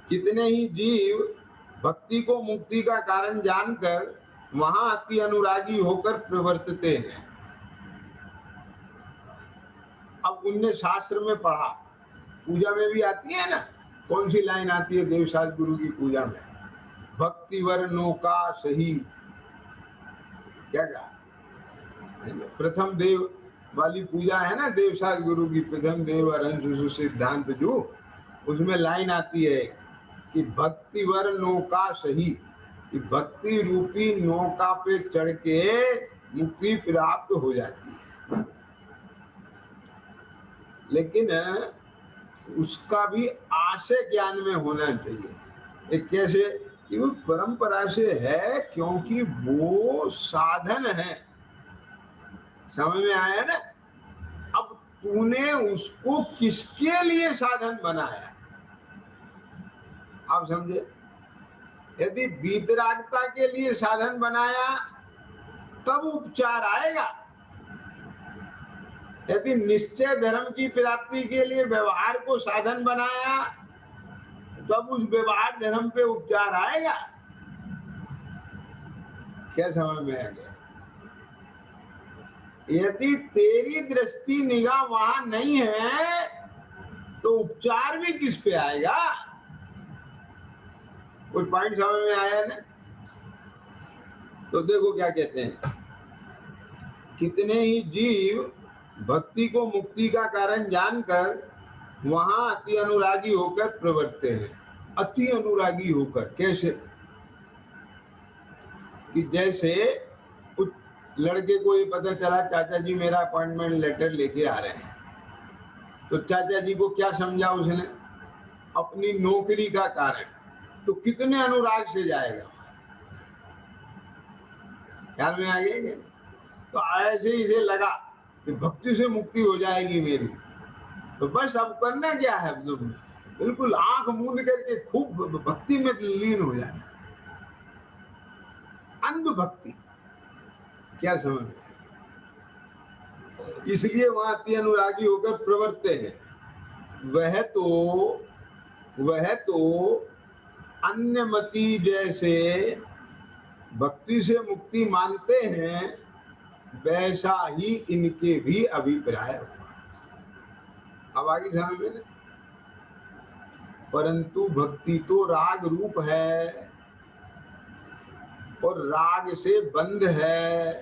कितने ही जीव भक्ति को मुक्ति का कारण जानकर वहां अति अनुरागी होकर प्रवर्तते हैं। अब उनने शास्त्र में पढ़ा, पूजा में भी आती है ना, कौन सी लाइन आती है देवसाज गुरु की पूजा में? भक्ति वर्णों का सही, क्या कहा? प्रथम देव वाली पूजा है ना देवसाज गुरु की, प्रथम देव अरहंत सिद्धांत जो, उसमें लाइन आती है कि भक्ति वर्णों का सही, कि भक्ति रूपी नौका पे चढ़ के मुक्ति प्राप्त हो जाती है। लेकिन उसका भी आशय ज्ञान में होना चाहिए। एक कैसे कि वो परंपरा से है, क्योंकि वो साधन है। समझ में आया ना? अब तूने उसको किसके लिए साधन बनाया, आप समझे? यदि वीतरागता के लिए साधन बनाया तब उपचार आएगा। यदि निश्चय धर्म की प्राप्ति के लिए व्यवहार को साधन बनाया तब उस व्यवहार धर्म पे उपचार आएगा। क्या समझ में आ गया? यदि तेरी दृष्टि निगाह वहां नहीं है तो उपचार भी किस पे आएगा? कुछ पॉइंट समझ में आया ना? तो देखो क्या कहते हैं, कितने ही जीव भक्ति को मुक्ति का कारण जानकर वहां अति अनुरागी होकर प्रवर्तते हैं। अति अनुरागी होकर कैसे? कि जैसे कुछ लड़के को ये पता चला चाचा जी मेरा अपॉइंटमेंट लेटर लेके आ रहे हैं, तो चाचा जी को क्या समझा उसने? अपनी नौकरी का कारण। तो कितने अनुराग से जाएगा? ख्याल में आ गया क्या? तो ऐसे ही इसे लगा कि भक्ति से मुक्ति हो जाएगी मेरी, तो बस अब करना क्या है, बिल्कुल आंख मूंद करके खूब भक्ति में लीन हो जाना। अंध भक्ति। क्या समझ में? इसलिए वहां अति अनुरागी होकर प्रवर्तते हैं। वह तो अन्यमति जैसे भक्ति से मुक्ति मानते हैं, वैसा ही इनके भी अभिप्राय हुआ। अब आगे समझ में? परंतु भक्ति तो राग रूप है और राग से बंध है।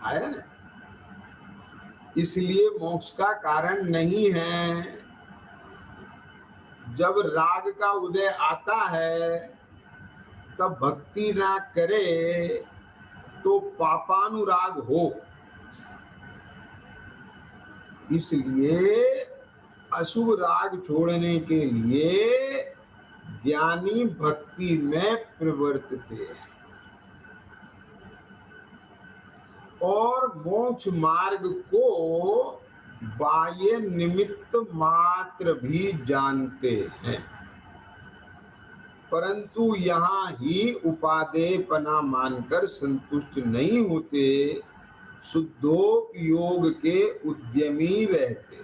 आया ना, इसलिए मोक्ष का कारण नहीं है। जब राग का उदय आता है तब भक्ति ना करे तो पापानुराग हो। इसलिए अशुभ राग छोड़ने के लिए ज्ञानी भक्ति में प्रवर्तते हैं और मोक्ष मार्ग को बाह्य निमित्त मात्र भी जानते हैं, परंतु यहाँ ही उपादेयपना मानकर संतुष्ट नहीं होते, शुद्धोपयोग के उद्यमी रहते।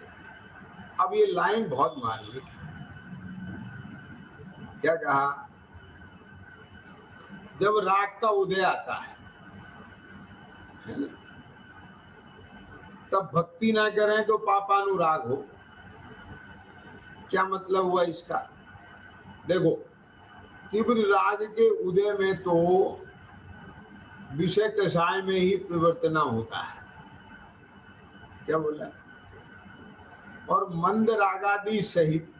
अब ये लाइन बहुत मार्मिक है। क्या कहा? जब राग का उदय आता है ना, तब भक्ति ना करें तो पापानुराग हो। क्या मतलब हुआ इसका? देखो, तीव्र राग के उदय में तो विषय कषाय में ही प्रवर्तना होता है। क्या बोला? और मंद रागादि सहित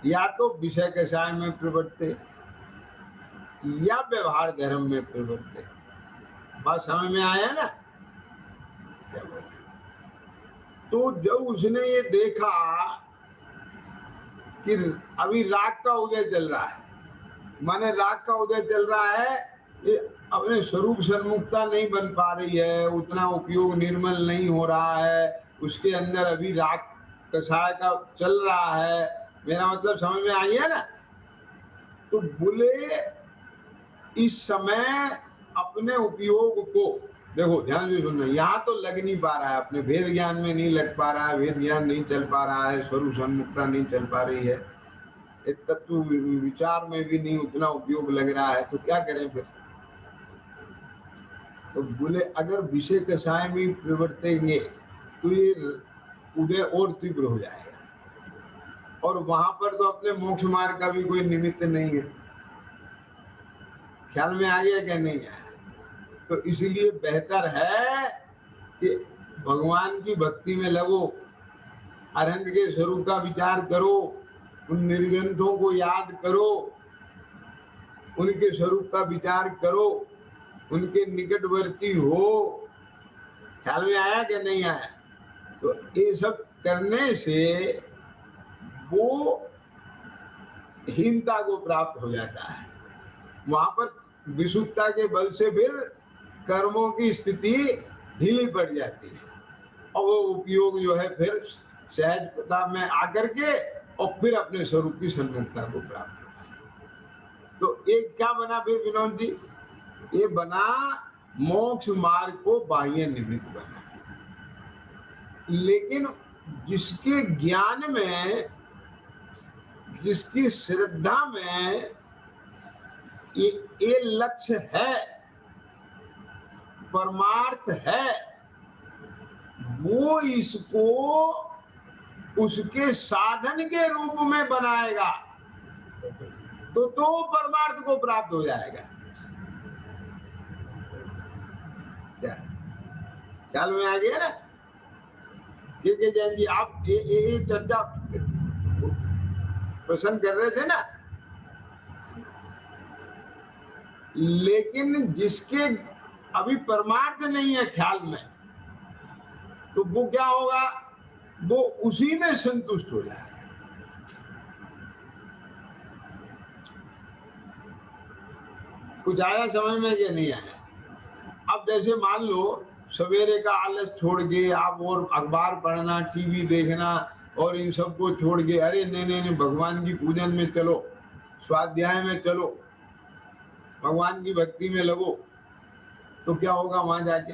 या तो विषय कषाय में प्रवर्ते या व्यवहार धर्म में प्रवर्ते। बात समझ में आया ना? क्या बोला? तो जब उसने ये देखा कि अभी राग का उदय चल रहा है, माने राग का उदय चल रहा है, ये अपने स्वरूप सन्मुखता नहीं बन पा रही है, उतना उपयोग निर्मल नहीं हो रहा है, उसके अंदर अभी राग कषाय का चल रहा है। मेरा मतलब समझ में आई है ना? तो बोले इस समय अपने उपयोग को देखो, ध्यान से सुनना। यहाँ तो लग नहीं पा रहा है, अपने भेद ज्ञान में नहीं लग पा रहा है, भेद ज्ञान नहीं चल पा रहा है, स्वरूप सन्मुखता नहीं चल पा रही है, एक तत्व विचार में भी नहीं उतना उपयोग लग रहा है, तो क्या करें फिर? तो बोले अगर विषय कषाय में प्रवर्तेंगे तो ये उदय और तीव्र हो जाएगा, और वहां पर तो अपने मोक्ष मार्ग का भी कोई निमित्त नहीं है। ख्याल में आ गया क्या नहीं आया? तो इसलिए बेहतर है कि भगवान की भक्ति में लगो, अरहंत के स्वरूप का विचार करो, उन निर्ग्रंथों को याद करो, उनके स्वरूप का विचार करो, उनके निकटवर्ती हो। ख्याल में आया कि नहीं आया? तो ये सब करने से वो हीनता को प्राप्त हो जाता है। वहां पर विशुद्धता के बल से फिर कर्मों की स्थिति ढीली पड़ जाती है और वो उपयोग जो है फिर सहजता में आकर के और फिर अपने स्वरूप की सन्मुखता को प्राप्त होता है। तो एक क्या बना फिर विनोद जी? ये बना मोक्ष मार्ग को बाह्य निमित्त बना। लेकिन जिसके ज्ञान में, जिसकी श्रद्धा में ये लक्ष्य है, परमार्थ है, वो इसको उसके साधन के रूप में बनाएगा तो परमार्थ को प्राप्त हो जाएगा। क्या ख्याल में आ गया ना? ठीक है जैन जी, आप ये चर्चा पसंद कर रहे थे ना? लेकिन जिसके अभी परमार्थ नहीं है ख्याल में, तो वो क्या होगा? वो उसी में संतुष्ट हो जाएगा। कुछ आया समझ में कि नहीं आया? अब जैसे मान लो सवेरे का आलस छोड़ के आप और अखबार पढ़ना, टीवी देखना और इन सब को छोड़ के अरे नहीं भगवान की पूजन में चलो, स्वाध्याय में चलो, भगवान की भक्ति में लगो, तो क्या होगा वहां जाके?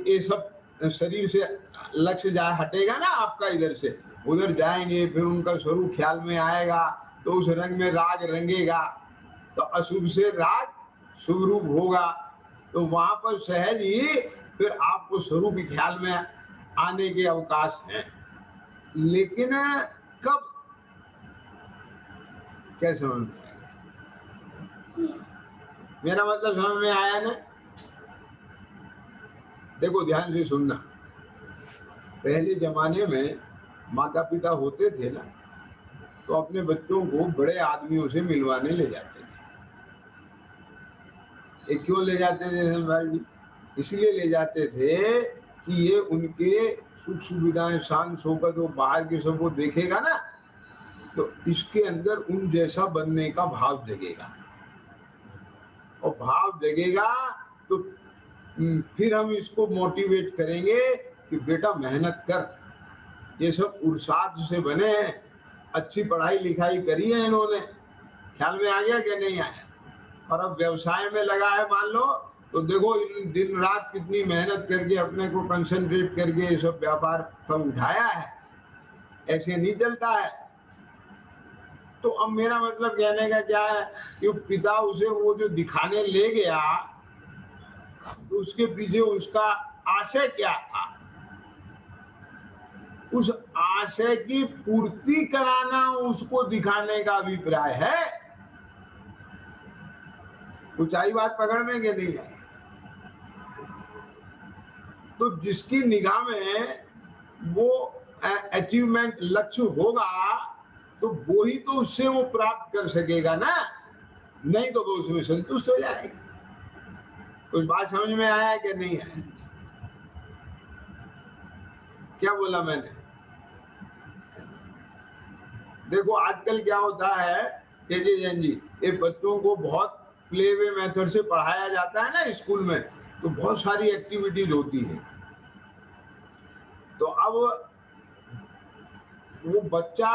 ये सब शरीर से लक्ष्य जा हटेगा ना आपका, इधर से उधर जाएंगे, फिर उनका स्वरूप ख्याल में आएगा, तो उस रंग में राग रंगेगा, तो अशुभ से राग शुभ रूप होगा, तो वहां पर सहज ही फिर आपको स्वरूप ख्याल में आने के अवकाश हैं। लेकिन कब? क्या समझ में आया? मेरा मतलब समझ में आया ना? देखो ध्यान से सुनना, पहले जमाने में माता पिता होते थे ना, तो अपने बच्चों को बड़े आदमियों से मिलवाने ले जाते थे। ये क्यों ले जाते थे भाई जी? इसलिए ले जाते थे कि ये उनके सुख सुविधाएं, शान शौकत, वो बाहर के सबको देखेगा ना, तो इसके अंदर उन जैसा बनने का भाव जगेगा, और भाव जगेगा तो फिर हम इसको मोटिवेट करेंगे कि बेटा मेहनत कर, ये सब पुरुषार्थ से बने हैं, अच्छी पढ़ाई लिखाई करी है इन्होंने, ख्याल में आ गया कि नहीं आया? और अब व्यवसाय में लगा है मान लो, तो देखो दिन रात कितनी मेहनत करके अपने को कंसंट्रेट करके ये सब व्यापार सब उठाया है, ऐसे नहीं चलता है। तो अब मेरा मतलब कहने का क्या है कि पिता उसे वो जो दिखाने ले गया, तो उसके पीछे उसका आशय क्या था? उस आशय की पूर्ति कराना उसको दिखाने का अभिप्राय है। कुछ आई बात पकड़ में कि नहीं आई? तो जिसकी निगाह में वो अचीवमेंट, लक्ष्य होगा, तो वो ही तो उससे वो प्राप्त कर सकेगा ना, नहीं तो वो उसमें संतुष्ट हो जाएगा। कुछ बात समझ में आया कि नहीं आया? क्या बोला मैंने? देखो आजकल क्या होता है कि जैन जी, ये बच्चों को बहुत प्ले वे मेथड से पढ़ाया जाता है ना स्कूल में, तो बहुत सारी एक्टिविटीज होती है। तो अब वो बच्चा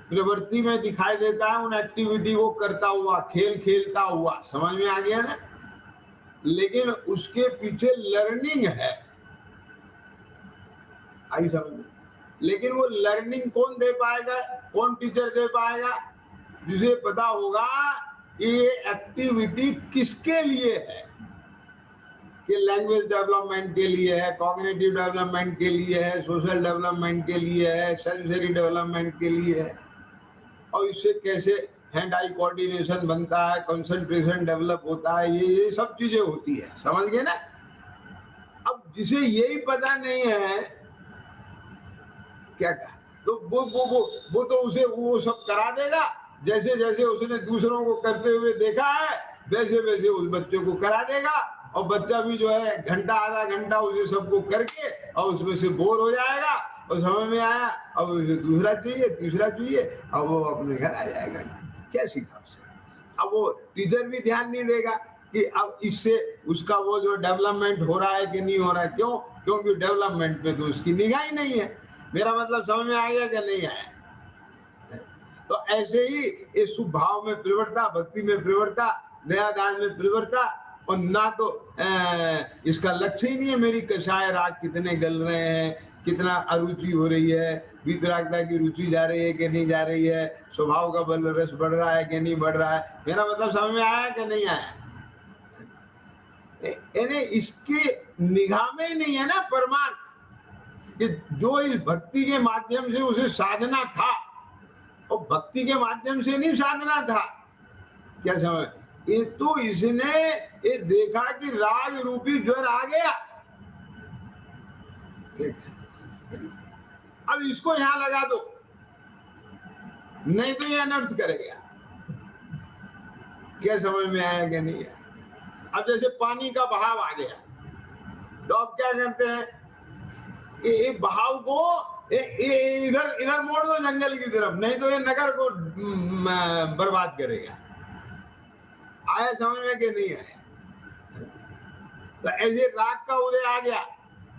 प्रवृत्ति में दिखाई देता है उन एक्टिविटी को करता हुआ, खेल खेलता हुआ, समझ में आ गया ना? लेकिन उसके पीछे लर्निंग है, आई समझ में? लेकिन वो लर्निंग कौन दे पाएगा, कौन टीचर दे पाएगा? जिसे पता होगा कि ये एक्टिविटी किसके लिए है, कि लैंग्वेज डेवलपमेंट के लिए है, कॉग्निटिव डेवलपमेंट के लिए है, सोशल डेवलपमेंट के लिए है, सेंसरी डेवलपमेंट के लिए है, और इससे कैसे हैंड आई कोऑर्डिनेशन बनता है, कंसंट्रेशन डेवलप होता है, ये सब चीजें होती है, समझ गए ना? अब जिसे यही पता नहीं है, क्या कहा, तो वो तो उसे वो सब करा देगा, जैसे जैसे उसने दूसरों को करते हुए देखा है वैसे वैसे उस बच्चे को करा देगा, और बच्चा भी जो है घंटा आधा घंटा उसे सबको करके और उसमें से बोर हो जाएगा, और समझ में आया अब उसे दूसरा चाहिए, तीसरा चाहिए, अब वो अपने घर आ जाएगा। क्या सीखा उससे? अब वो टीचर भी ध्यान नहीं देगा कि अब इससे उसका वो जो डेवलपमेंट हो रहा है कि नहीं हो रहा है। क्यों? क्योंकि डेवलपमेंट पे तो उसकी निगाह ही नहीं है। मेरा मतलब समझ में आ गया कि नहीं आया? तो ऐसे ही इस शुभ भाव में प्रवृत्ता, भक्ति में प्रवृत्ता, दया दान में प्रवृत्ता, और ना तो इसका लक्ष्य ही नहीं है मेरी कषाय राग कितने गल रहे हैं, कितना अरुचि हो रही है, वीतरागता की रुचि जा रही है कि नहीं जा रही है, स्वभाव का बल रस बढ़ रहा है कि नहीं बढ़ रहा है। मेरा मतलब समझ में आया कि नहीं आया? यानी इसके निगाह में ही नहीं है ना परमार्थ, कि जो इस भक्ति के माध्यम से उसे साधना था, और भक्ति के माध्यम से नहीं साधना था। क्या समझ? ये तो इसने ये देखा कि राग रूपी ज्वर आ गया, अब इसको यहां लगा दो, नहीं तो ये अनर्थ करेगा। क्या समझ में आया कि नहीं? अब जैसे पानी का बहाव आ गया, तो अब क्या करते हैं कि बहाव को इधर इधर मोड़ दो जंगल की तरफ, नहीं तो ये नगर को बर्बाद करेगा। आया समझ में कि नहीं आया? तो ऐसे राग का उदय आ गया,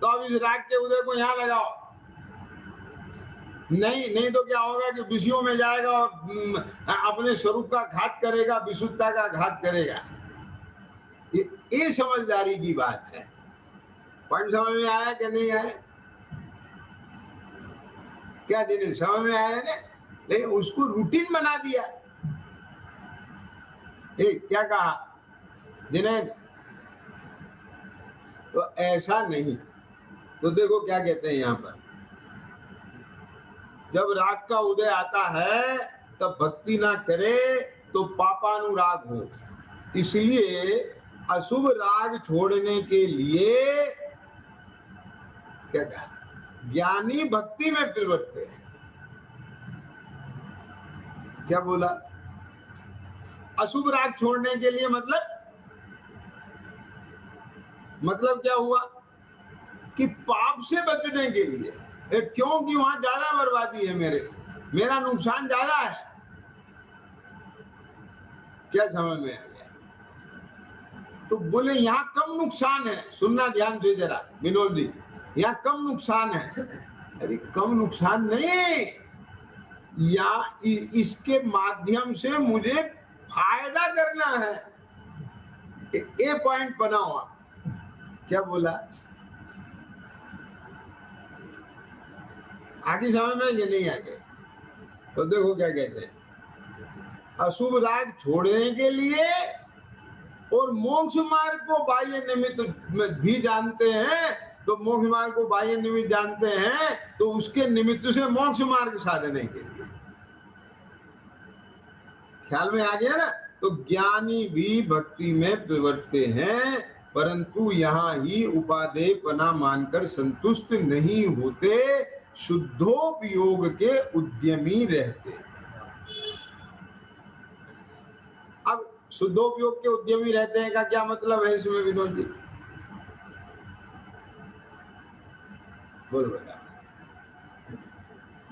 तो अब इस राग के उदय को यहां लगाओ, नहीं तो क्या होगा कि विषयों में जाएगा और अपने स्वरूप का घात करेगा, विशुद्धता का घात करेगा। ये समझदारी की बात है। पॉइंट समझ में आया कि नहीं आया? क्या दिन समझ में आया ना? लेकिन उसको रूटीन बना दिया। क्या कहा जिन्हें? तो ऐसा नहीं। तो देखो क्या कहते हैं यहाँ पर, जब राग का उदय आता है तब भक्ति ना करे तो पापानुराग हो। इसलिए अशुभ राग छोड़ने के लिए क्या कहा? ज्ञानी भक्ति में प्रवृत्त है। क्या बोला? अशुभ राग छोड़ने के लिए मतलब क्या हुआ कि पाप से बचने के लिए, क्योंकि वहां ज्यादा बर्बादी है, मेरा नुकसान ज्यादा है। क्या समझ में आ गया? तो बोले यहां कम नुकसान है, सुनना ध्यान से जरा विनोद जी, यहाँ कम नुकसान है। अरे कम नुकसान नहीं, या इसके माध्यम से मुझे फायदा करना है, ये पॉइंट बना हुआ। क्या बोला? आगे समझ में ये नहीं आ गए? तो देखो क्या कहते हैं, अशुभ राग छोड़ने के लिए और मोक्ष मार्ग को बाह्य निमित्त में भी जानते हैं, तो मोक्ष मार्ग को बाह्य निमित्त जानते हैं, तो उसके निमित्त से मोक्ष मार्ग साधने के लिए। ख्याल में आ गया ना? तो ज्ञानी भी भक्ति में प्रवृत्ते हैं, परंतु यहाँ ही उपादेयपना मानकर संतुष्ट नहीं होते, शुद्धोपयोग के उद्यमी रहते। अब शुद्धोपयोग के उद्यमी रहते हैं का क्या मतलब है इसमें विनोद जी? बोलो बेटा।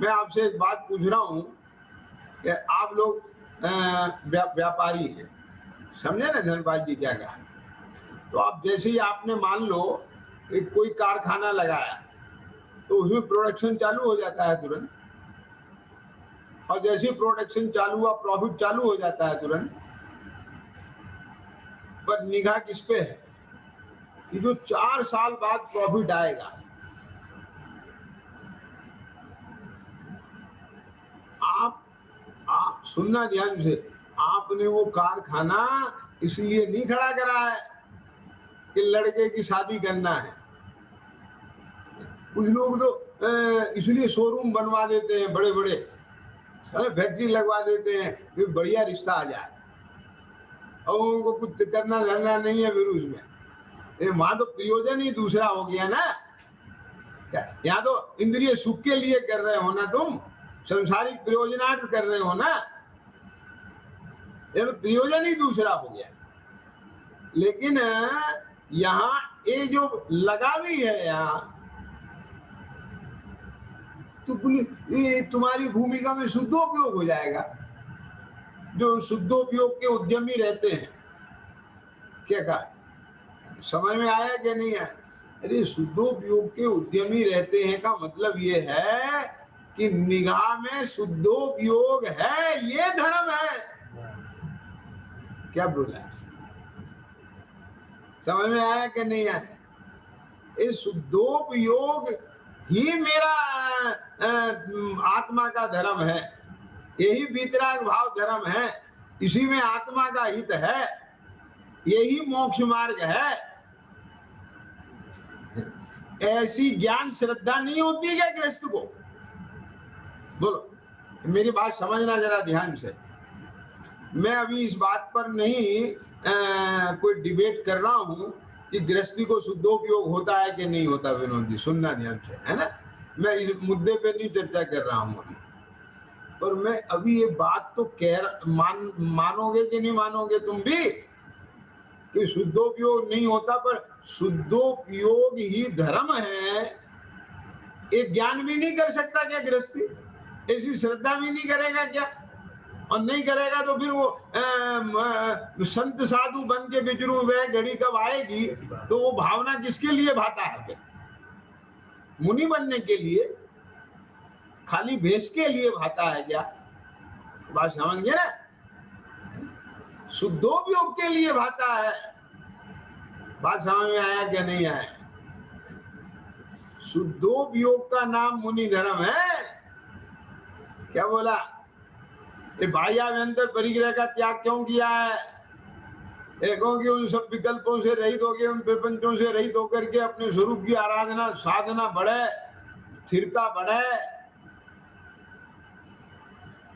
मैं आपसे एक बात पूछ रहा हूं कि आप लोग व्यापारी हैं, समझे ना धनपाल जी क्या कहा? तो आप जैसे ही आपने मान लो कि कोई कारखाना लगाया, तो उसमें प्रोडक्शन चालू हो जाता है तुरंत, और जैसे ही प्रोडक्शन चालू हुआ प्रॉफिट चालू हो जाता है तुरंत। पर निगाह किस पे है कि जो 4 साल बाद प्रॉफिट आएगा। आप सुनना ध्यान से, आपने वो कारखाना इसलिए नहीं खड़ा करा है कि लड़के की शादी करना है। कुछ लोग तो इसलिए शोरूम बनवा देते हैं, बड़े बड़े फैक्ट्री लगवा देते हैं कि बढ़िया रिश्ता आ जाए, और उनको कुछ करना धरना नहीं है फिर उसमें। वहां तो प्रयोजन ही दूसरा हो गया ना। यहाँ तो इंद्रिय सुख के लिए कर रहे हो ना, तुम संसारिक प्रयोजनार्थ कर रहे हो ना, ये तो प्रयोजन ही दूसरा हो गया। लेकिन यहाँ ये जो लगा भी है यहाँ, तो ये तुम्हारी भूमिका में शुद्धोपयोग हो जाएगा। जो शुद्धोपयोग के उद्यमी रहते हैं, क्या कहा? समझ में आया कि नहीं आया? अरे शुद्धोपयोग के उद्यमी रहते हैं का मतलब ये है कि निगाह में शुद्धोपयोग है, ये धर्म है। क्या बोला? समझ में आया कि नहीं आया? इस शुद्धोपयोग ही मेरा आत्मा का धर्म है, यही वितराग भाव धर्म है, इसी में आत्मा का हित है, यही मोक्ष मार्ग है। ऐसी ज्ञान श्रद्धा नहीं होती क्या गृहस्थ को? बोलो, मेरी बात समझना जरा ध्यान से। मैं अभी इस बात पर नहीं कोई डिबेट कर रहा हूं कि गृहस्थी को शुद्धोपयोग होता है कि नहीं होता। विनोद जी सुनना ध्यान से, है ना? मैं इस मुद्दे पे नहीं चर्चा कर रहा हूं अभी, पर मैं अभी ये बात तो मानोगे कि नहीं मानोगे तुम भी कि शुद्धोपयोग नहीं होता, पर शुद्धोपयोग ही धर्म है। एक ज्ञान भी नहीं कर सकता क्या गृहस्थी? ऐसी श्रद्धा भी नहीं करेगा क्या? और नहीं करेगा तो फिर वो संत साधु बन के बिचरू वह घड़ी कब आएगी? तो वो भावना किसके लिए भाता है? मुनि बनने के लिए, खाली भेष के लिए भाता है क्या? बात समझ गए ना? शुद्धोपयोग के लिए भाता है। बात समझ में आया क्या नहीं आया? शुद्धोपयोग का नाम मुनि धर्म है। क्या बोला? ये बाह्याभ्यंतर परिग्रह का त्याग क्यों किया है? क्योंकि उन सब विकल्पों से रहित होकर, उन प्रपंचों से रहित होकर के अपने स्वरूप की आराधना साधना बढ़े, स्थिरता बढ़े।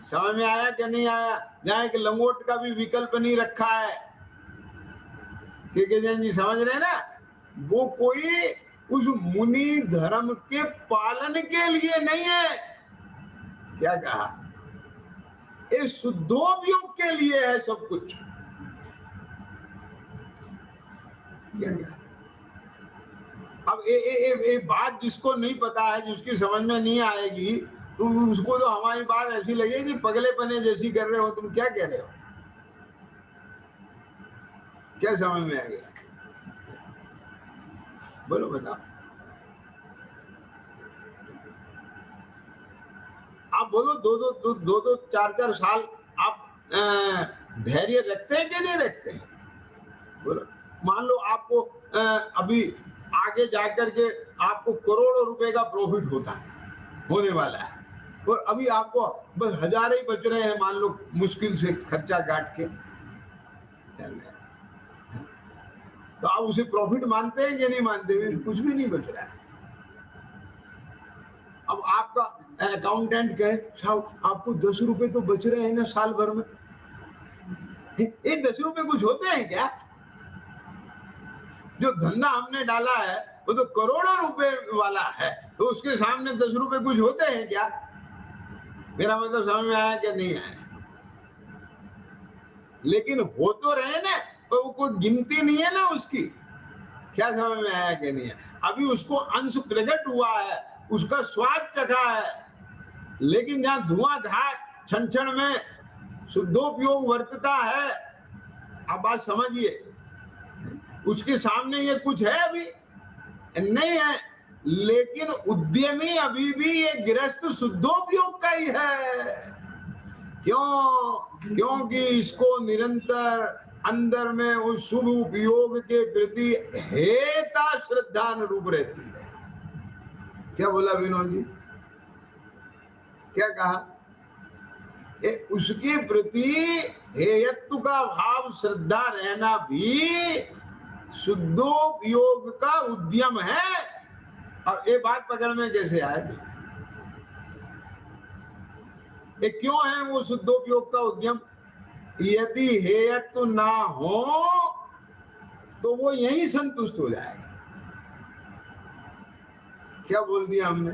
समझ में आया क्या नहीं आया? जहाँ एक लंगोट का भी विकल्प नहीं रखा है, जैन जी समझ रहे हैं ना? वो कोई उस मुनि धर्म के पालन के लिए नहीं है। क्या कहा? ये शुद्धोपयोग के लिए है सब कुछ। क्या कहा? अब ये बात जिसको नहीं पता है, जिसकी समझ में नहीं आएगी, तो उसको तो हमारी बात ऐसी लगेगी पगले पने जैसी कर रहे हो। तुम क्या कह रहे हो? क्या समझ में आ गया? बोलो बताओ। आप बोलो, दो 4 साल आप धैर्य रखते हैं कि नहीं रखते हैं? बोलो। मान लो आपको अभी आगे जाकर के आपको करोड़ों रुपए का प्रॉफिट होने वाला है, और अभी आपको बस 1000 ही बच रहे हैं, मान लो मुश्किल से खर्चा काट के, तो आप उसे प्रॉफिट मानते हैं कि नहीं मानते? कुछ भी नहीं बच रहा है। अब आपका अकाउंटेंट कहे साहब आपको 10 रुपए तो बच रहे हैं ना साल भर में, ये 10 रुपए कुछ होते हैं क्या? जो धंधा हमने डाला है वो तो करोड़ों रुपए वाला है, तो उसके सामने 10 रुपए कुछ होते हैं क्या? मेरा मतलब समझ में आया कि नहीं आया? लेकिन हो तो रहे ना, तो वो कोई गिनती नहीं है ना उसकी। क्या समझ में आया कि नहीं है? अभी उसको अंश प्रकट हुआ है, उसका स्वाद चखा है, लेकिन जहां धुआंधार क्षण क्षण में शुद्धोपयोग वर्तता है, आप बात समझिए, उसके सामने ये कुछ है अभी नहीं है। लेकिन उद्यमी अभी भी ये गृहस्थ शुद्धोपयोग का ही है। क्यों? क्योंकि इसको निरंतर अंदर में उस शुभ उपयोग के प्रति हेता श्रद्धा अनुरूप रहती है। क्या बोला विनोद जी? क्या कहा? उसके प्रति हेयत्व का भाव श्रद्धा रहना भी शुद्धोपयोग का उद्यम है। और ये बात पकड़ में कैसे आए? ये क्यों है वो शुद्धोपयोग का उद्यम? यदि हेयत्व ना हो तो वो यहीं संतुष्ट हो जाएगा। क्या बोल दिया हमने?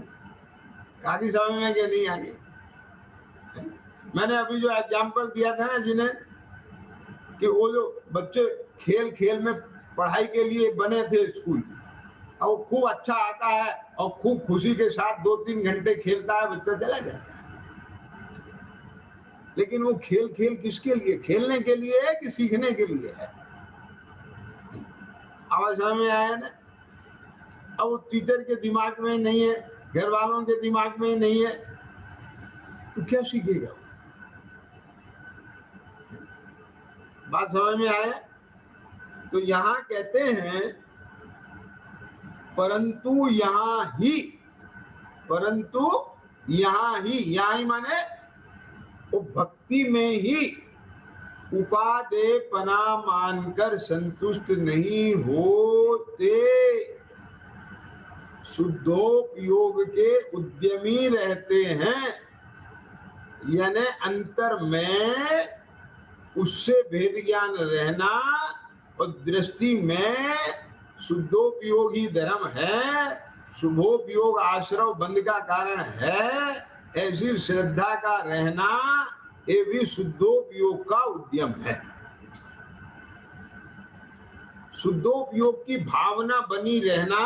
काफी समझ में क्या नहीं आगे? मैंने अभी जो एग्जाम्पल दिया था ना जिन्हें, कि वो जो बच्चे खेल खेल में पढ़ाई के लिए बने थे स्कूल, और वो खूब अच्छा आता है और खूब खुशी के साथ 2-3 घंटे खेलता है, बच्चा चला जाता है। लेकिन वो खेल किसके लिए? खेलने के लिए है कि सीखने के लिए है? आवाज समझ में आया ना? अब वो टीचर के दिमाग में नहीं है, घर वालों के दिमाग में नहीं है, तो क्या सीखेगा? बात समझ में आया? तो यहां कहते हैं परंतु यहां ही माने वो भक्ति में ही उपादेयपना मानकर संतुष्ट नहीं होते, शुद्धोपयोग के उद्यमी रहते हैं। यानी अंतर में उससे भेद ज्ञान रहना और दृष्टि में शुद्धोपयोगी धर्म है, शुभोपयोग आश्रव बंध का कारण है, ऐसी श्रद्धा का रहना ये भी शुद्धोपयोग का उद्यम है। शुद्धोपयोग की भावना बनी रहना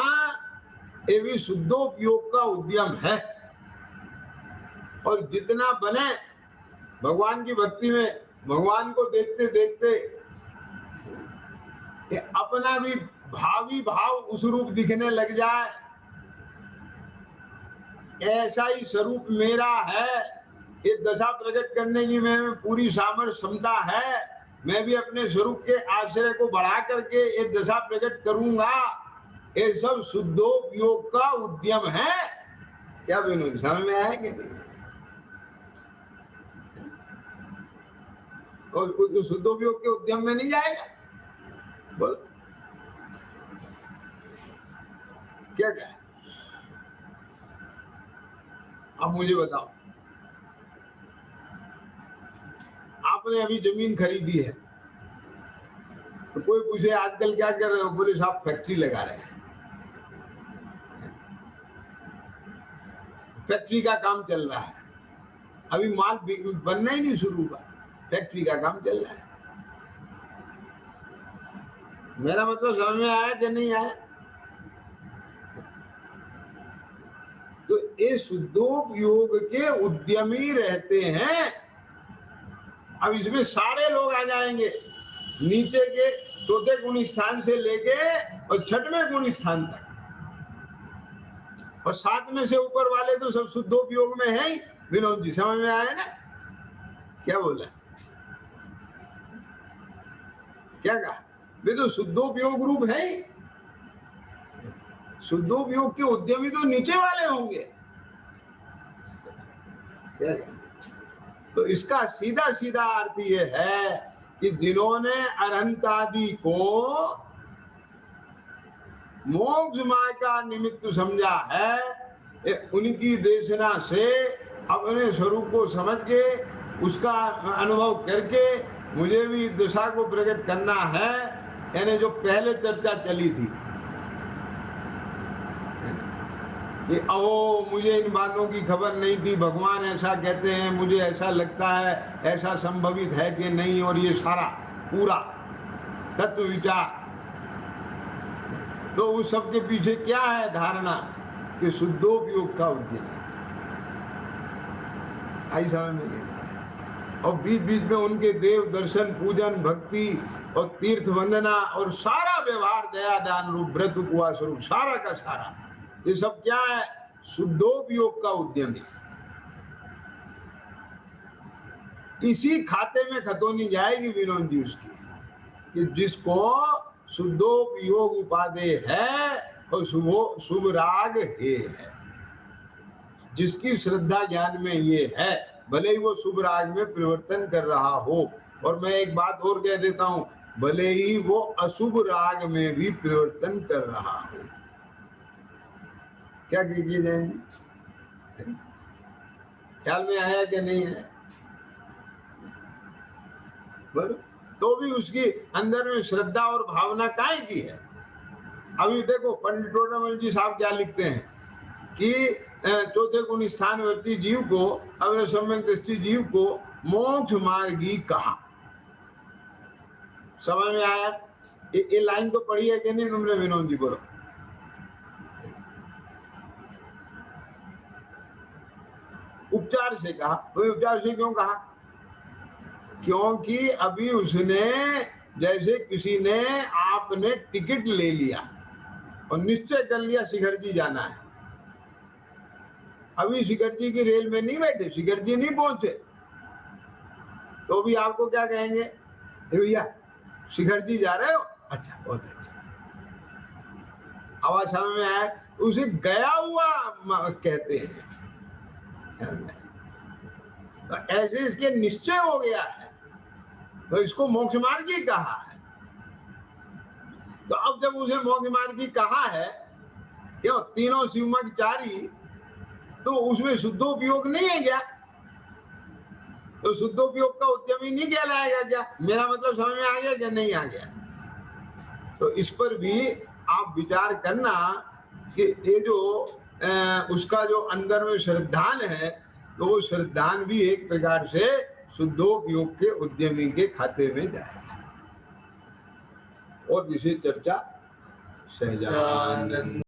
ये भी शुद्धोपयोग का उद्यम है। और जितना बने भगवान की भक्ति में, भगवान को देखते देखते अपना भी भावी भाव उस रूप दिखने लग जाए, ऐसा ही स्वरूप मेरा है, ये दशा प्रकट करने की मैं पूरी सामर्थ्य क्षमता है, मैं भी अपने स्वरूप के आश्रय को बढ़ा करके ये दशा प्रकट करूंगा, ये सब शुद्धोपयोग का उद्यम है। क्या विनोद समझ में आया कि नहीं? और शुद्धोपयोग के उद्यम में नहीं जाएगा? बोल क्या कहे? अब मुझे बताओ, आपने अभी जमीन खरीदी है, तो कोई पूछे आजकल क्या कर रहे हो? बोले साहब फैक्ट्री लगा रहे हैं। फैक्ट्री का काम चल रहा है, अभी माल बनना ही नहीं शुरू हुआ, फैक्ट्री का काम चल रहा है। मेरा मतलब समझ में आया कि नहीं आया? तो ये शुद्धोपयोग के उद्यमी रहते हैं। अब इसमें सारे लोग आ जाएंगे, नीचे के चौथे गुण स्थान से लेके और छठवें गुण स्थान तक, और सात में से ऊपर वाले तो सब शुद्धोपयोग में है ही। विनोद जी समझ में आया ना क्या बोला? क्या कहा? वे तो शुद्धोपयोग रूप है ही। शुद्धोपयोग के उद्यमी तो नीचे वाले होंगे। तो इसका सीधा सीधा अर्थ ये है कि जिन्होंने अरहंत आदि को मोक्ष मार्ग का निमित्त समझा है, उनकी देशना से अपने स्वरूप को समझ के उसका अनुभव करके मुझे भी दशा को प्रकट करना है। यानी जो पहले चर्चा चली थी कि अहो मुझे इन बातों की खबर नहीं थी, भगवान ऐसा कहते हैं, मुझे ऐसा लगता है, ऐसा संभवित है कि नहीं, और ये सारा पूरा तत्व विचार, तो उस सब के पीछे क्या है धारणा कि शुद्धोपयोग का उद्यम आई समझ में नहीं है। और बीच बीच में उनके देव दर्शन, पूजन, भक्ति और तीर्थ वंदना और सारा व्यवहार दया दान रूप, व्रत उपवास रूप, सारा का सारा ये सब क्या है? शुद्धोपयोग का उद्यम है। इसी खाते में खतौनी जाएगी विनोद जी उसकी, कि जिसको शुद्धोपयोग उपादेय है और शुभ राग हे है, जिसकी श्रद्धा ज्ञान में ये है, भले ही वो शुभ राग में परिवर्तन कर रहा हो। और मैं एक बात और कह देता हूं, भले ही वो अशुभ राग में भी परिवर्तन कर रहा हो। क्या किए जाएंगे? ख्याल में आया कि नहीं है? बोलो। तो भी उसकी अंदर में श्रद्धा और भावना काहे की है? अभी देखो पंडित टोडामल जी साहब क्या लिखते हैं कि चौथे गुण स्थानवर्ती जीव को, अपने सम्यक दृष्टि जीव को मोक्ष मार्गी कहा। समझ में आया? ये लाइन तो पढ़ी है कि नहीं तुमने विनोद जी? बोलो। उपचार से कहा। तो उपचार से क्यों कहा? क्योंकि अभी उसने, जैसे किसी ने, आपने टिकट ले लिया और निश्चय कर लिया शिखर जी जाना है। अभी शिखर जी की रेल में नहीं बैठे, शिखर जी नहीं पहुंचे, तो भी आपको क्या कहेंगे? भैया शिखर जी जा रहे हो? अच्छा, बहुत अच्छा। आवाज समझ में आया? उसे गया हुआ कहते हैं। तो ऐसे इसके निश्चय हो गया है, तो इसको मोक्ष मार्गी कहा है। तो अब जब उसे मोक्ष मार्गी कहा है, क्यों? तीनों शिवमग चारी, तो उसमें शुद्धोपयोग नहीं है क्या? तो शुद्धोपयोग का उद्यमी नहीं कहलाएगा क्या? मेरा मतलब समझ में आ गया क्या नहीं आ गया? तो इस पर भी आप विचार करना कि ये जो उसका जो अंदर में श्रद्धान है, तो वो श्रद्धान भी एक प्रकार से शुद्धोपयोग के उद्यमी के खाते में जाएगा। और विशेष चर्चा सहजानंद।